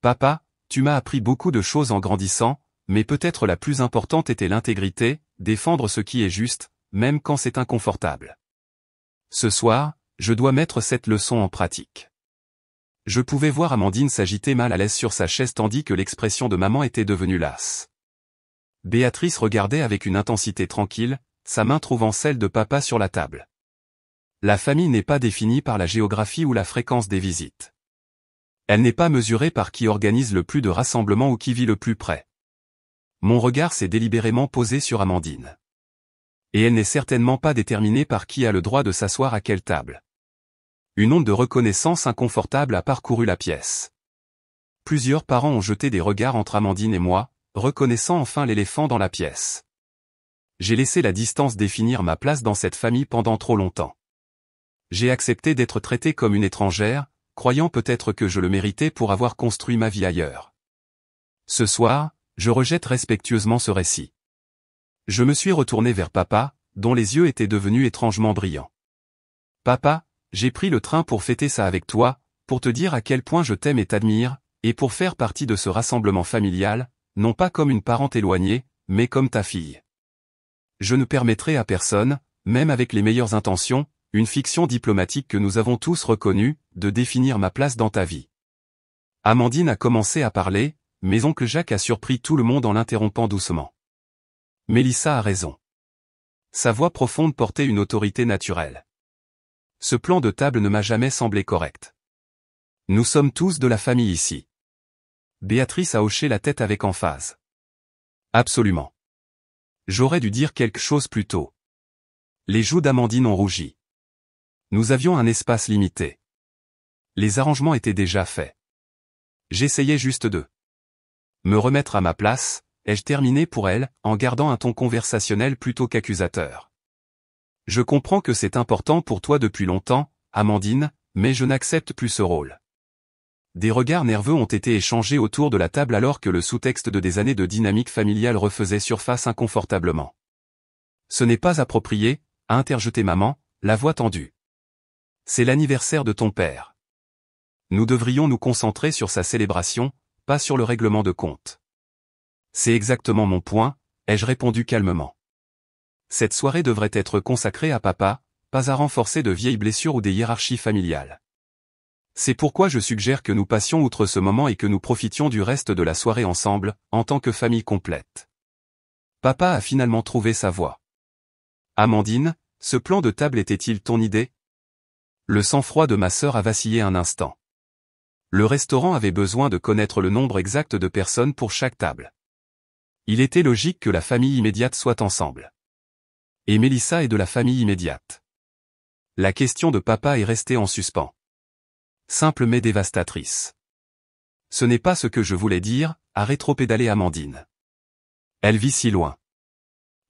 Papa, tu m'as appris beaucoup de choses en grandissant, mais peut-être la plus importante était l'intégrité, défendre ce qui est juste, même quand c'est inconfortable. Ce soir, je dois mettre cette leçon en pratique. Je pouvais voir Amandine s'agiter mal à l'aise sur sa chaise tandis que l'expression de maman était devenue lasse. Béatrice regardait avec une intensité tranquille, sa main trouvant celle de papa sur la table. La famille n'est pas définie par la géographie ou la fréquence des visites. Elle n'est pas mesurée par qui organise le plus de rassemblements ou qui vit le plus près. Mon regard s'est délibérément posé sur Amandine. Et elle n'est certainement pas déterminée par qui a le droit de s'asseoir à quelle table. Une onde de reconnaissance inconfortable a parcouru la pièce. Plusieurs parents ont jeté des regards entre Amandine et moi, reconnaissant enfin l'éléphant dans la pièce. J'ai laissé la distance définir ma place dans cette famille pendant trop longtemps. J'ai accepté d'être traité comme une étrangère, croyant peut-être que je le méritais pour avoir construit ma vie ailleurs. Ce soir, je rejette respectueusement ce récit. Je me suis retourné vers papa, dont les yeux étaient devenus étrangement brillants. Papa, j'ai pris le train pour fêter ça avec toi, pour te dire à quel point je t'aime et t'admire, et pour faire partie de ce rassemblement familial, non pas comme une parente éloignée, mais comme ta fille. Je ne permettrai à personne, même avec les meilleures intentions, une fiction diplomatique que nous avons tous reconnue, de définir ma place dans ta vie. Amandine a commencé à parler, mais oncle Jacques a surpris tout le monde en l'interrompant doucement. Mélissa a raison. Sa voix profonde portait une autorité naturelle. Ce plan de table ne m'a jamais semblé correct. Nous sommes tous de la famille ici. Béatrice a hoché la tête avec emphase. Absolument. J'aurais dû dire quelque chose plus tôt. Les joues d'Amandine ont rougi. Nous avions un espace limité. Les arrangements étaient déjà faits. J'essayais juste de me remettre à ma place, ai-je terminé pour elle, en gardant un ton conversationnel plutôt qu'accusateur. Je comprends que c'est important pour toi depuis longtemps, Amandine, mais je n'accepte plus ce rôle. Des regards nerveux ont été échangés autour de la table alors que le sous-texte de des années de dynamique familiale refaisait surface inconfortablement. Ce n'est pas approprié, a interjeté maman, la voix tendue. C'est l'anniversaire de ton père. Nous devrions nous concentrer sur sa célébration, pas sur le règlement de compte. C'est exactement mon point, ai-je répondu calmement. Cette soirée devrait être consacrée à papa, pas à renforcer de vieilles blessures ou des hiérarchies familiales. C'est pourquoi je suggère que nous passions outre ce moment et que nous profitions du reste de la soirée ensemble, en tant que famille complète. Papa a finalement trouvé sa voie. Amandine, ce plan de table était-il ton idée? Le sang-froid de ma sœur a vacillé un instant. Le restaurant avait besoin de connaître le nombre exact de personnes pour chaque table. Il était logique que la famille immédiate soit ensemble. Et Mélissa est de la famille immédiate. La question de papa est restée en suspens. Simple mais dévastatrice. Ce n'est pas ce que je voulais dire, a rétropédalé Amandine. Elle vit si loin.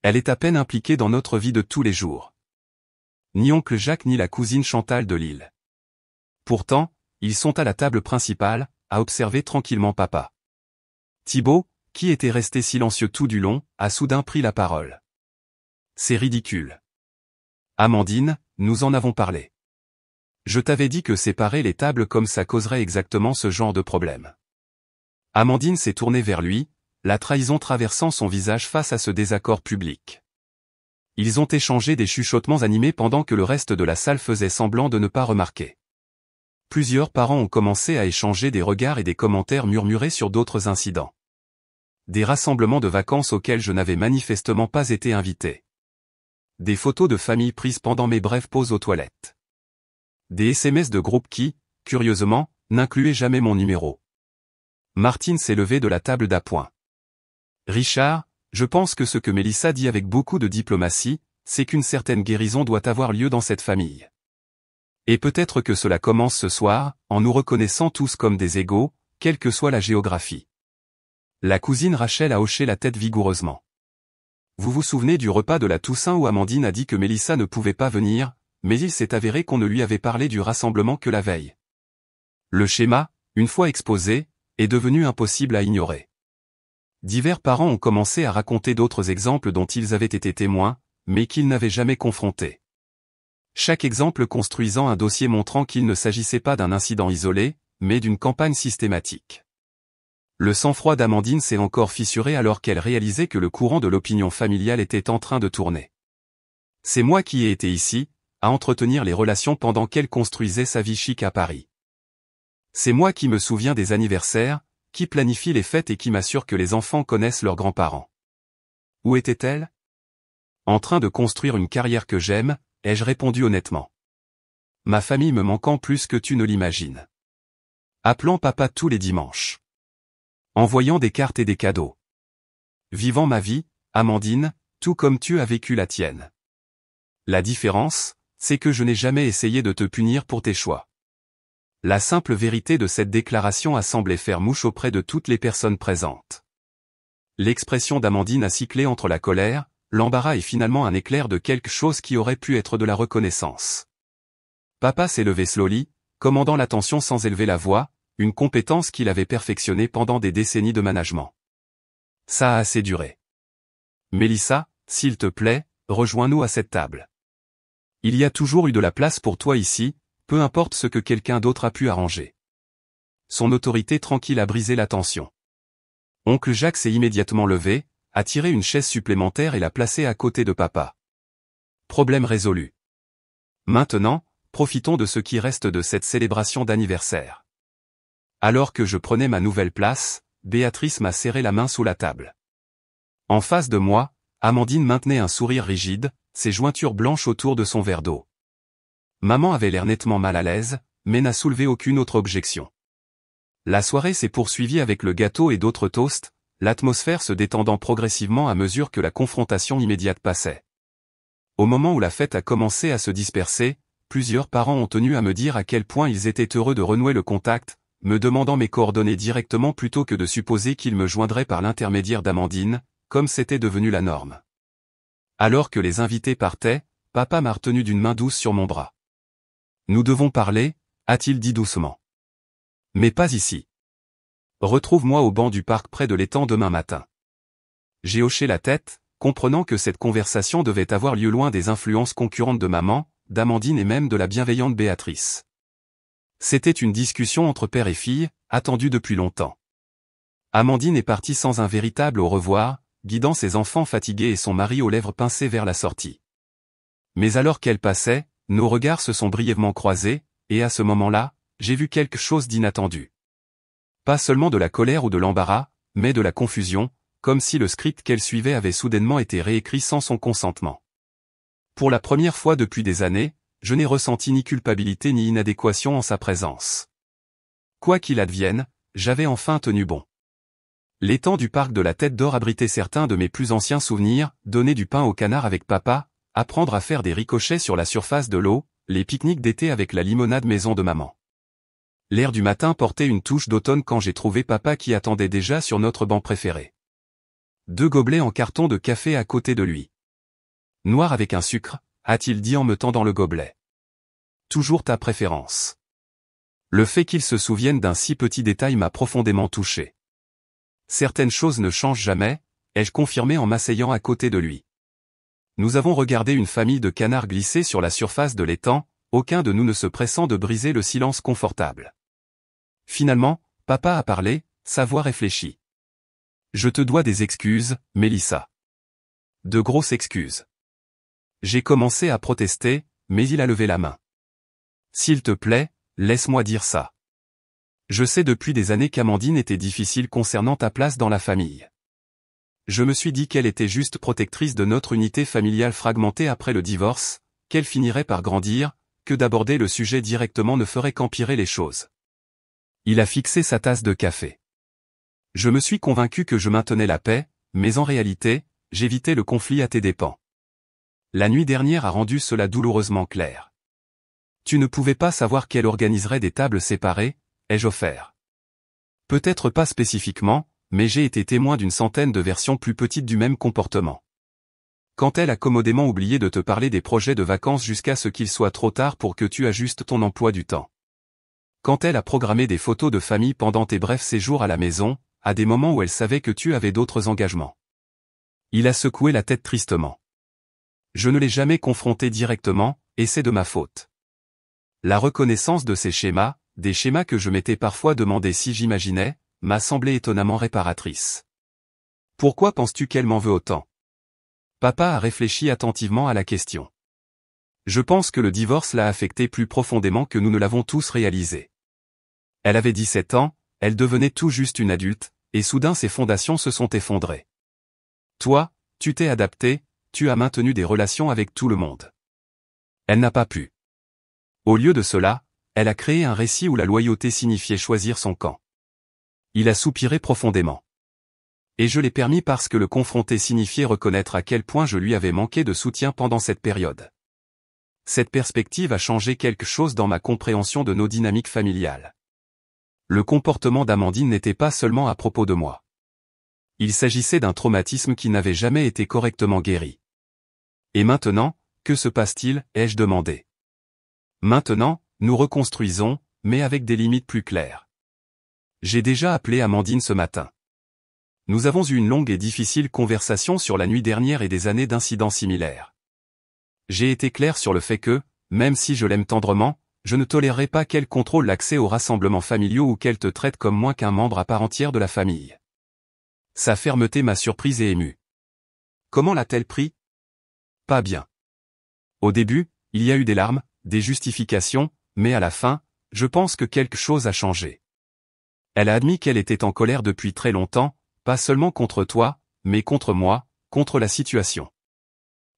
Elle est à peine impliquée dans notre vie de tous les jours. Ni oncle Jacques ni la cousine Chantal de Lille. Pourtant, ils sont à la table principale, a observé tranquillement papa. Thibaut, qui était resté silencieux tout du long, a soudain pris la parole. C'est ridicule. Amandine, nous en avons parlé. Je t'avais dit que séparer les tables comme ça causerait exactement ce genre de problème. Amandine s'est tournée vers lui, la trahison traversant son visage face à ce désaccord public. Ils ont échangé des chuchotements animés pendant que le reste de la salle faisait semblant de ne pas remarquer. Plusieurs parents ont commencé à échanger des regards et des commentaires murmurés sur d'autres incidents. Des rassemblements de vacances auxquels je n'avais manifestement pas été invité. Des photos de famille prises pendant mes brèves pauses aux toilettes. Des SMS de groupe qui, curieusement, n'incluaient jamais mon numéro. Martine s'est levée de la table d'appoint. Richard, je pense que ce que Mélissa dit avec beaucoup de diplomatie, c'est qu'une certaine guérison doit avoir lieu dans cette famille. Et peut-être que cela commence ce soir, en nous reconnaissant tous comme des égaux, quelle que soit la géographie. La cousine Rachel a hoché la tête vigoureusement. Vous vous souvenez du repas de la Toussaint où Amandine a dit que Mélissa ne pouvait pas venir, mais il s'est avéré qu'on ne lui avait parlé du rassemblement que la veille. Le schéma, une fois exposé, est devenu impossible à ignorer. Divers parents ont commencé à raconter d'autres exemples dont ils avaient été témoins, mais qu'ils n'avaient jamais confrontés. Chaque exemple construisant un dossier montrant qu'il ne s'agissait pas d'un incident isolé, mais d'une campagne systématique. Le sang-froid d'Amandine s'est encore fissuré alors qu'elle réalisait que le courant de l'opinion familiale était en train de tourner. C'est moi qui ai été ici, à entretenir les relations pendant qu'elle construisait sa vie chic à Paris. C'est moi qui me souviens des anniversaires, qui planifie les fêtes et qui m'assure que les enfants connaissent leurs grands-parents. Où était-elle? En train de construire une carrière que j'aime, ai-je répondu honnêtement. Ma famille me manquant plus que tu ne l'imagines. Appelant papa tous les dimanches. Envoyant des cartes et des cadeaux. Vivant ma vie, Amandine, tout comme tu as vécu la tienne. La différence, c'est que je n'ai jamais essayé de te punir pour tes choix. La simple vérité de cette déclaration a semblé faire mouche auprès de toutes les personnes présentes. L'expression d'Amandine a cyclé entre la colère, l'embarras et finalement un éclair de quelque chose qui aurait pu être de la reconnaissance. Papa s'est levé slowly, commandant l'attention sans élever la voix, une compétence qu'il avait perfectionnée pendant des décennies de management. Ça a assez duré. Mélissa, s'il te plaît, rejoins-nous à cette table. Il y a toujours eu de la place pour toi ici, peu importe ce que quelqu'un d'autre a pu arranger. Son autorité tranquille a brisé la tension. Oncle Jacques s'est immédiatement levé, a tiré une chaise supplémentaire et l'a placée à côté de papa. Problème résolu. Maintenant, profitons de ce qui reste de cette célébration d'anniversaire. Alors que je prenais ma nouvelle place, Béatrice m'a serré la main sous la table. En face de moi, Amandine maintenait un sourire rigide, ses jointures blanches autour de son verre d'eau. Maman avait l'air nettement mal à l'aise, mais n'a soulevé aucune autre objection. La soirée s'est poursuivie avec le gâteau et d'autres toasts, l'atmosphère se détendant progressivement à mesure que la confrontation immédiate passait. Au moment où la fête a commencé à se disperser, plusieurs parents ont tenu à me dire à quel point ils étaient heureux de renouer le contact, me demandant mes coordonnées directement plutôt que de supposer qu'ils me joindraient par l'intermédiaire d'Amandine, comme c'était devenu la norme. Alors que les invités partaient, papa m'a retenu d'une main douce sur mon bras. « Nous devons parler », a-t-il dit doucement. « Mais pas ici. Retrouve-moi au banc du parc près de l'étang demain matin. » J'ai hoché la tête, comprenant que cette conversation devait avoir lieu loin des influences concurrentes de maman, d'Amandine et même de la bienveillante Béatrice. C'était une discussion entre père et fille, attendue depuis longtemps. Amandine est partie sans un véritable au revoir, guidant ses enfants fatigués et son mari aux lèvres pincées vers la sortie. Mais alors qu'elle passait, nos regards se sont brièvement croisés, et à ce moment-là, j'ai vu quelque chose d'inattendu. Pas seulement de la colère ou de l'embarras, mais de la confusion, comme si le script qu'elle suivait avait soudainement été réécrit sans son consentement. Pour la première fois depuis des années, je n'ai ressenti ni culpabilité ni inadéquation en sa présence. Quoi qu'il advienne, j'avais enfin tenu bon. L'étang du parc de la Tête d'Or abritait certains de mes plus anciens souvenirs, donner du pain au canard avec papa, apprendre à faire des ricochets sur la surface de l'eau, les pique-niques d'été avec la limonade maison de maman. L'air du matin portait une touche d'automne quand j'ai trouvé papa qui attendait déjà sur notre banc préféré. 2 gobelets en carton de café à côté de lui. Noir avec un sucre, a-t-il dit en me tendant le gobelet. Toujours ta préférence. Le fait qu'il se souvienne d'un si petit détail m'a profondément touché. Certaines choses ne changent jamais, ai-je confirmé en m'asseyant à côté de lui. Nous avons regardé une famille de canards glisser sur la surface de l'étang, aucun de nous ne se pressant de briser le silence confortable. Finalement, papa a parlé, sa voix réfléchie. Je te dois des excuses, Mélissa. De grosses excuses. J'ai commencé à protester, mais il a levé la main. S'il te plaît, laisse-moi dire ça. Je sais depuis des années qu'Amandine était difficile concernant ta place dans la famille. Je me suis dit qu'elle était juste protectrice de notre unité familiale fragmentée après le divorce, qu'elle finirait par grandir, que d'aborder le sujet directement ne ferait qu'empirer les choses. Il a fixé sa tasse de café. Je me suis convaincu que je maintenais la paix, mais en réalité, j'évitais le conflit à tes dépens. La nuit dernière a rendu cela douloureusement clair. Tu ne pouvais pas savoir qu'elle organiserait des tables séparées, ai-je offert. Peut-être pas spécifiquement, mais j'ai été témoin d'une centaine de versions plus petites du même comportement. Quand elle a commodément oublié de te parler des projets de vacances jusqu'à ce qu'il soit trop tard pour que tu ajustes ton emploi du temps. Quand elle a programmé des photos de famille pendant tes brefs séjours à la maison, à des moments où elle savait que tu avais d'autres engagements. Il a secoué la tête tristement. Je ne l'ai jamais confronté directement, et c'est de ma faute. La reconnaissance de ces schémas, des schémas que je m'étais parfois demandé si j'imaginais, m'a semblé étonnamment réparatrice. Pourquoi penses-tu qu'elle m'en veut autant? Papa a réfléchi attentivement à la question. Je pense que le divorce l'a affectée plus profondément que nous ne l'avons tous réalisé. Elle avait 17 ans, elle devenait tout juste une adulte, et soudain ses fondations se sont effondrées. Toi, tu t'es adapté, tu as maintenu des relations avec tout le monde. Elle n'a pas pu. Au lieu de cela, elle a créé un récit où la loyauté signifiait choisir son camp. Il a soupiré profondément. Et je l'ai permis parce que le confronter signifiait reconnaître à quel point je lui avais manqué de soutien pendant cette période. Cette perspective a changé quelque chose dans ma compréhension de nos dynamiques familiales. Le comportement d'Amandine n'était pas seulement à propos de moi. Il s'agissait d'un traumatisme qui n'avait jamais été correctement guéri. Et maintenant, que se passe-t-il, ai-je demandé. Maintenant, nous reconstruisons, mais avec des limites plus claires. J'ai déjà appelé Amandine ce matin. Nous avons eu une longue et difficile conversation sur la nuit dernière et des années d'incidents similaires. J'ai été clair sur le fait que, même si je l'aime tendrement, je ne tolérerai pas qu'elle contrôle l'accès aux rassemblements familiaux ou qu'elle te traite comme moins qu'un membre à part entière de la famille. Sa fermeté m'a surprise et ému. Comment l'a-t-elle pris? Pas bien. Au début, il y a eu des larmes, des justifications, mais à la fin, je pense que quelque chose a changé. Elle a admis qu'elle était en colère depuis très longtemps, pas seulement contre toi, mais contre moi, contre la situation.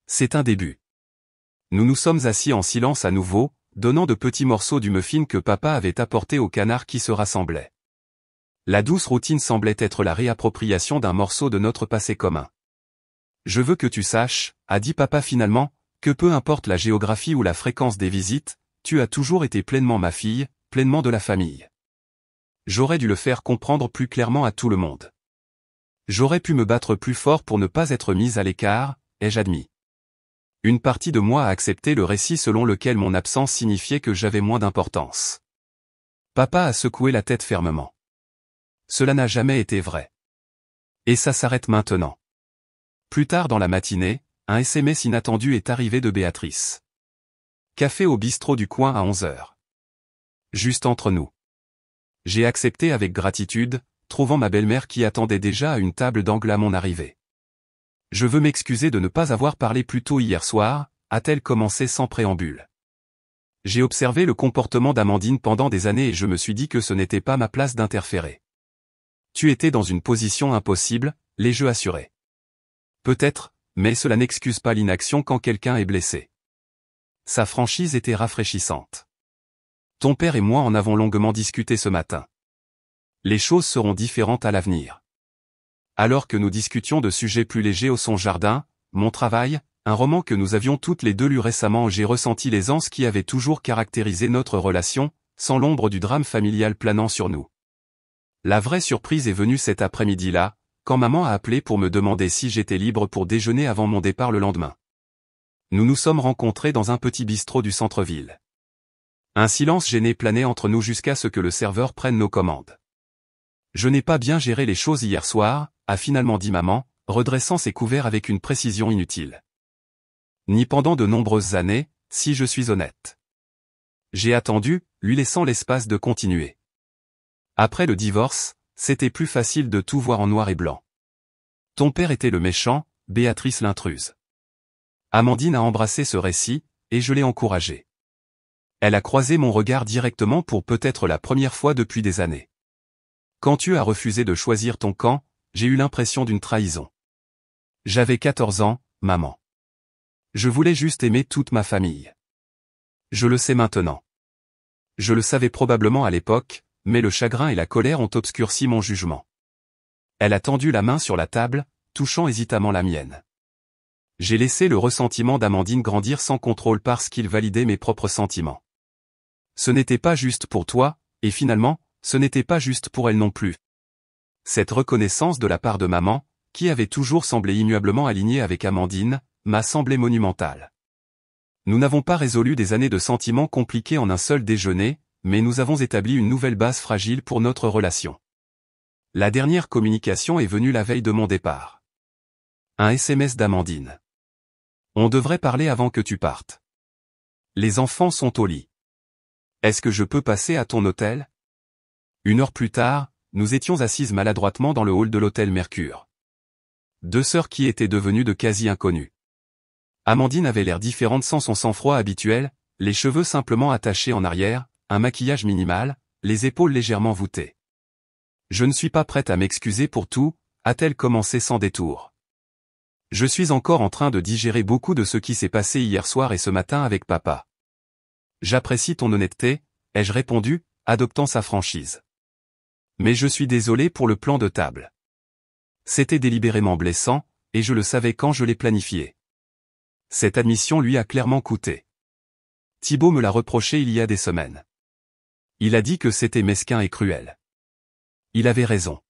C'est un début. Nous nous sommes assis en silence à nouveau, donnant de petits morceaux du muffin que papa avait apporté aux canards qui se rassemblaient. La douce routine semblait être la réappropriation d'un morceau de notre passé commun. Je veux que tu saches, a dit papa finalement, que peu importe la géographie ou la fréquence des visites, tu as toujours été pleinement ma fille, pleinement de la famille. J'aurais dû le faire comprendre plus clairement à tout le monde. J'aurais pu me battre plus fort pour ne pas être mise à l'écart, ai-je admis. Une partie de moi a accepté le récit selon lequel mon absence signifiait que j'avais moins d'importance. Papa a secoué la tête fermement. Cela n'a jamais été vrai. Et ça s'arrête maintenant. Plus tard dans la matinée, un SMS inattendu est arrivé de Béatrice. Café au bistrot du coin à 11h. Juste entre nous. J'ai accepté avec gratitude, trouvant ma belle-mère qui attendait déjà à une table d'angle à mon arrivée. Je veux m'excuser de ne pas avoir parlé plus tôt hier soir, a-t-elle commencé sans préambule. J'ai observé le comportement d'Amandine pendant des années et je me suis dit que ce n'était pas ma place d'interférer. Tu étais dans une position impossible, les jeux assurés. Peut-être, mais cela n'excuse pas l'inaction quand quelqu'un est blessé. Sa franchise était rafraîchissante. Ton père et moi en avons longuement discuté ce matin. Les choses seront différentes à l'avenir. Alors que nous discutions de sujets plus légers au son jardin, mon travail, un roman que nous avions toutes les deux lu récemment, j'ai ressenti l'aisance qui avait toujours caractérisé notre relation, sans l'ombre du drame familial planant sur nous. La vraie surprise est venue cet après-midi-là, quand maman a appelé pour me demander si j'étais libre pour déjeuner avant mon départ le lendemain. Nous nous sommes rencontrés dans un petit bistrot du centre-ville. Un silence gêné planait entre nous jusqu'à ce que le serveur prenne nos commandes. Je n'ai pas bien géré les choses hier soir, a finalement dit maman, redressant ses couverts avec une précision inutile. Ni pendant de nombreuses années, si je suis honnête. J'ai attendu, lui laissant l'espace de continuer. Après le divorce, c'était plus facile de tout voir en noir et blanc. Ton père était le méchant, Béatrice l'intruse. Amandine a embrassé ce récit, et je l'ai encouragée. Elle a croisé mon regard directement pour peut-être la première fois depuis des années. Quand tu as refusé de choisir ton camp, j'ai eu l'impression d'une trahison. J'avais 14 ans, maman. Je voulais juste aimer toute ma famille. Je le sais maintenant. Je le savais probablement à l'époque, mais le chagrin et la colère ont obscurci mon jugement. Elle a tendu la main sur la table, touchant hésitamment la mienne. J'ai laissé le ressentiment d'Amandine grandir sans contrôle parce qu'il validait mes propres sentiments. Ce n'était pas juste pour toi, et finalement, ce n'était pas juste pour elle non plus. Cette reconnaissance de la part de maman, qui avait toujours semblé immuablement alignée avec Amandine, m'a semblé monumentale. Nous n'avons pas résolu des années de sentiments compliqués en un seul déjeuner, mais nous avons établi une nouvelle base fragile pour notre relation. La dernière communication est venue la veille de mon départ. Un SMS d'Amandine. On devrait parler avant que tu partes. Les enfants sont au lit. Est-ce que je peux passer à ton hôtel? 1 heure plus tard, nous étions assises maladroitement dans le hall de l'hôtel Mercure. 2 sœurs qui étaient devenues de quasi-inconnues. Amandine avait l'air différente sans son sang-froid habituel, les cheveux simplement attachés en arrière, un maquillage minimal, les épaules légèrement voûtées. Je ne suis pas prête à m'excuser pour tout, a-t-elle commencé sans détour. Je suis encore en train de digérer beaucoup de ce qui s'est passé hier soir et ce matin avec papa. J'apprécie ton honnêteté, ai-je répondu, adoptant sa franchise. Mais je suis désolé pour le plan de table. C'était délibérément blessant, et je le savais quand je l'ai planifié. Cette admission lui a clairement coûté. Thibaut me l'a reproché il y a des semaines. Il a dit que c'était mesquin et cruel. Il avait raison.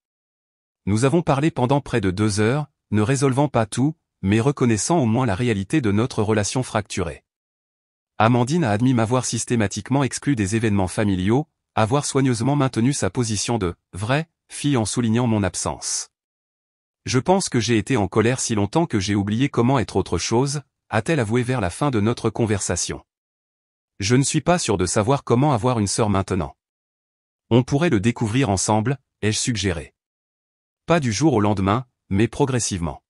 Nous avons parlé pendant près de 2 heures, ne résolvant pas tout, mais reconnaissant au moins la réalité de notre relation fracturée. Amandine a admis m'avoir systématiquement exclu des événements familiaux, avoir soigneusement maintenu sa position de « vraie » fille en soulignant mon absence. Je pense que j'ai été en colère si longtemps que j'ai oublié comment être autre chose, a-t-elle avoué vers la fin de notre conversation. Je ne suis pas sûr de savoir comment avoir une sœur maintenant. On pourrait le découvrir ensemble, ai-je suggéré. Pas du jour au lendemain, mais progressivement.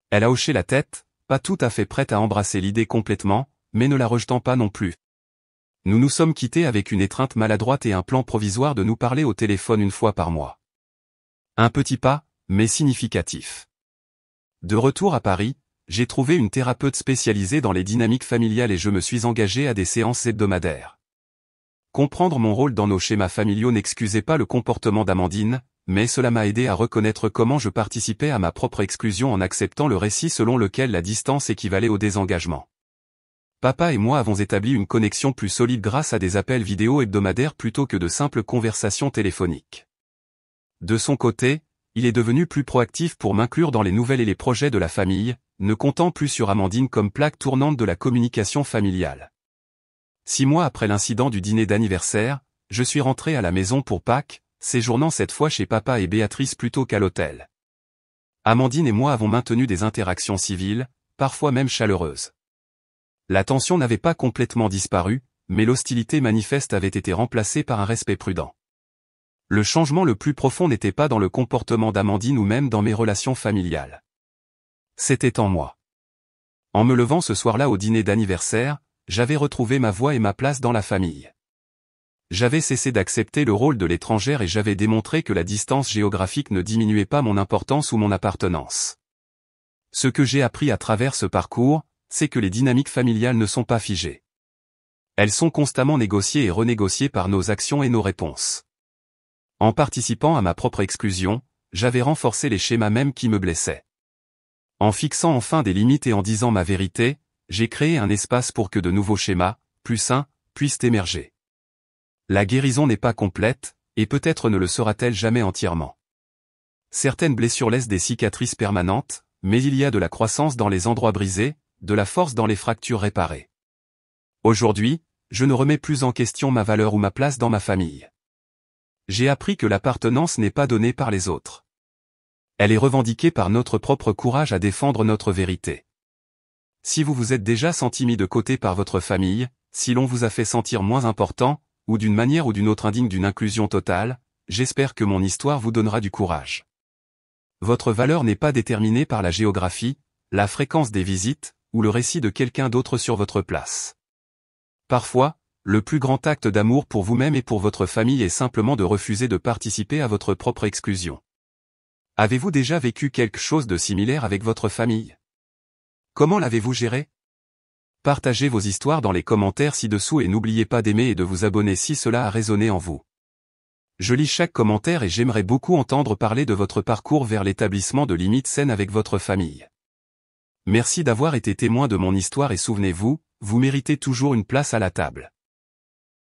Elle a hoché la tête, pas tout à fait prête à embrasser l'idée complètement, mais ne la rejetant pas non plus. Nous nous sommes quittés avec une étreinte maladroite et un plan provisoire de nous parler au téléphone une fois par mois. Un petit pas, mais significatif. De retour à Paris, j'ai trouvé une thérapeute spécialisée dans les dynamiques familiales et je me suis engagé à des séances hebdomadaires. Comprendre mon rôle dans nos schémas familiaux n'excusait pas le comportement d'Amandine, mais cela m'a aidé à reconnaître comment je participais à ma propre exclusion en acceptant le récit selon lequel la distance équivalait au désengagement. Papa et moi avons établi une connexion plus solide grâce à des appels vidéo hebdomadaires plutôt que de simples conversations téléphoniques. De son côté, il est devenu plus proactif pour m'inclure dans les nouvelles et les projets de la famille, ne comptant plus sur Amandine comme plaque tournante de la communication familiale. 6 mois après l'incident du dîner d'anniversaire, je suis rentré à la maison pour Pâques, séjournant cette fois chez papa et Béatrice plutôt qu'à l'hôtel. Amandine et moi avons maintenu des interactions civiles, parfois même chaleureuses. La tension n'avait pas complètement disparu, mais l'hostilité manifeste avait été remplacée par un respect prudent. Le changement le plus profond n'était pas dans le comportement d'Amandine ou même dans mes relations familiales. C'était en moi. En me levant ce soir-là au dîner d'anniversaire, j'avais retrouvé ma voix et ma place dans la famille. J'avais cessé d'accepter le rôle de l'étrangère et j'avais démontré que la distance géographique ne diminuait pas mon importance ou mon appartenance. Ce que j'ai appris à travers ce parcours, c'est que les dynamiques familiales ne sont pas figées. Elles sont constamment négociées et renégociées par nos actions et nos réponses. En participant à ma propre exclusion, j'avais renforcé les schémas mêmes qui me blessaient. En fixant enfin des limites et en disant ma vérité, j'ai créé un espace pour que de nouveaux schémas, plus sains, puissent émerger. La guérison n'est pas complète, et peut-être ne le sera-t-elle jamais entièrement. Certaines blessures laissent des cicatrices permanentes, mais il y a de la croissance dans les endroits brisés, de la force dans les fractures réparées. Aujourd'hui, je ne remets plus en question ma valeur ou ma place dans ma famille. J'ai appris que l'appartenance n'est pas donnée par les autres. Elle est revendiquée par notre propre courage à défendre notre vérité. Si vous vous êtes déjà senti mis de côté par votre famille, si l'on vous a fait sentir moins important, ou d'une manière ou d'une autre indigne d'une inclusion totale, j'espère que mon histoire vous donnera du courage. Votre valeur n'est pas déterminée par la géographie, la fréquence des visites, ou le récit de quelqu'un d'autre sur votre place. Parfois, le plus grand acte d'amour pour vous-même et pour votre famille est simplement de refuser de participer à votre propre exclusion. Avez-vous déjà vécu quelque chose de similaire avec votre famille? Comment l'avez-vous géré? Partagez vos histoires dans les commentaires ci-dessous et n'oubliez pas d'aimer et de vous abonner si cela a résonné en vous. Je lis chaque commentaire et j'aimerais beaucoup entendre parler de votre parcours vers l'établissement de limites saines avec votre famille. Merci d'avoir été témoin de mon histoire et souvenez-vous, vous méritez toujours une place à la table.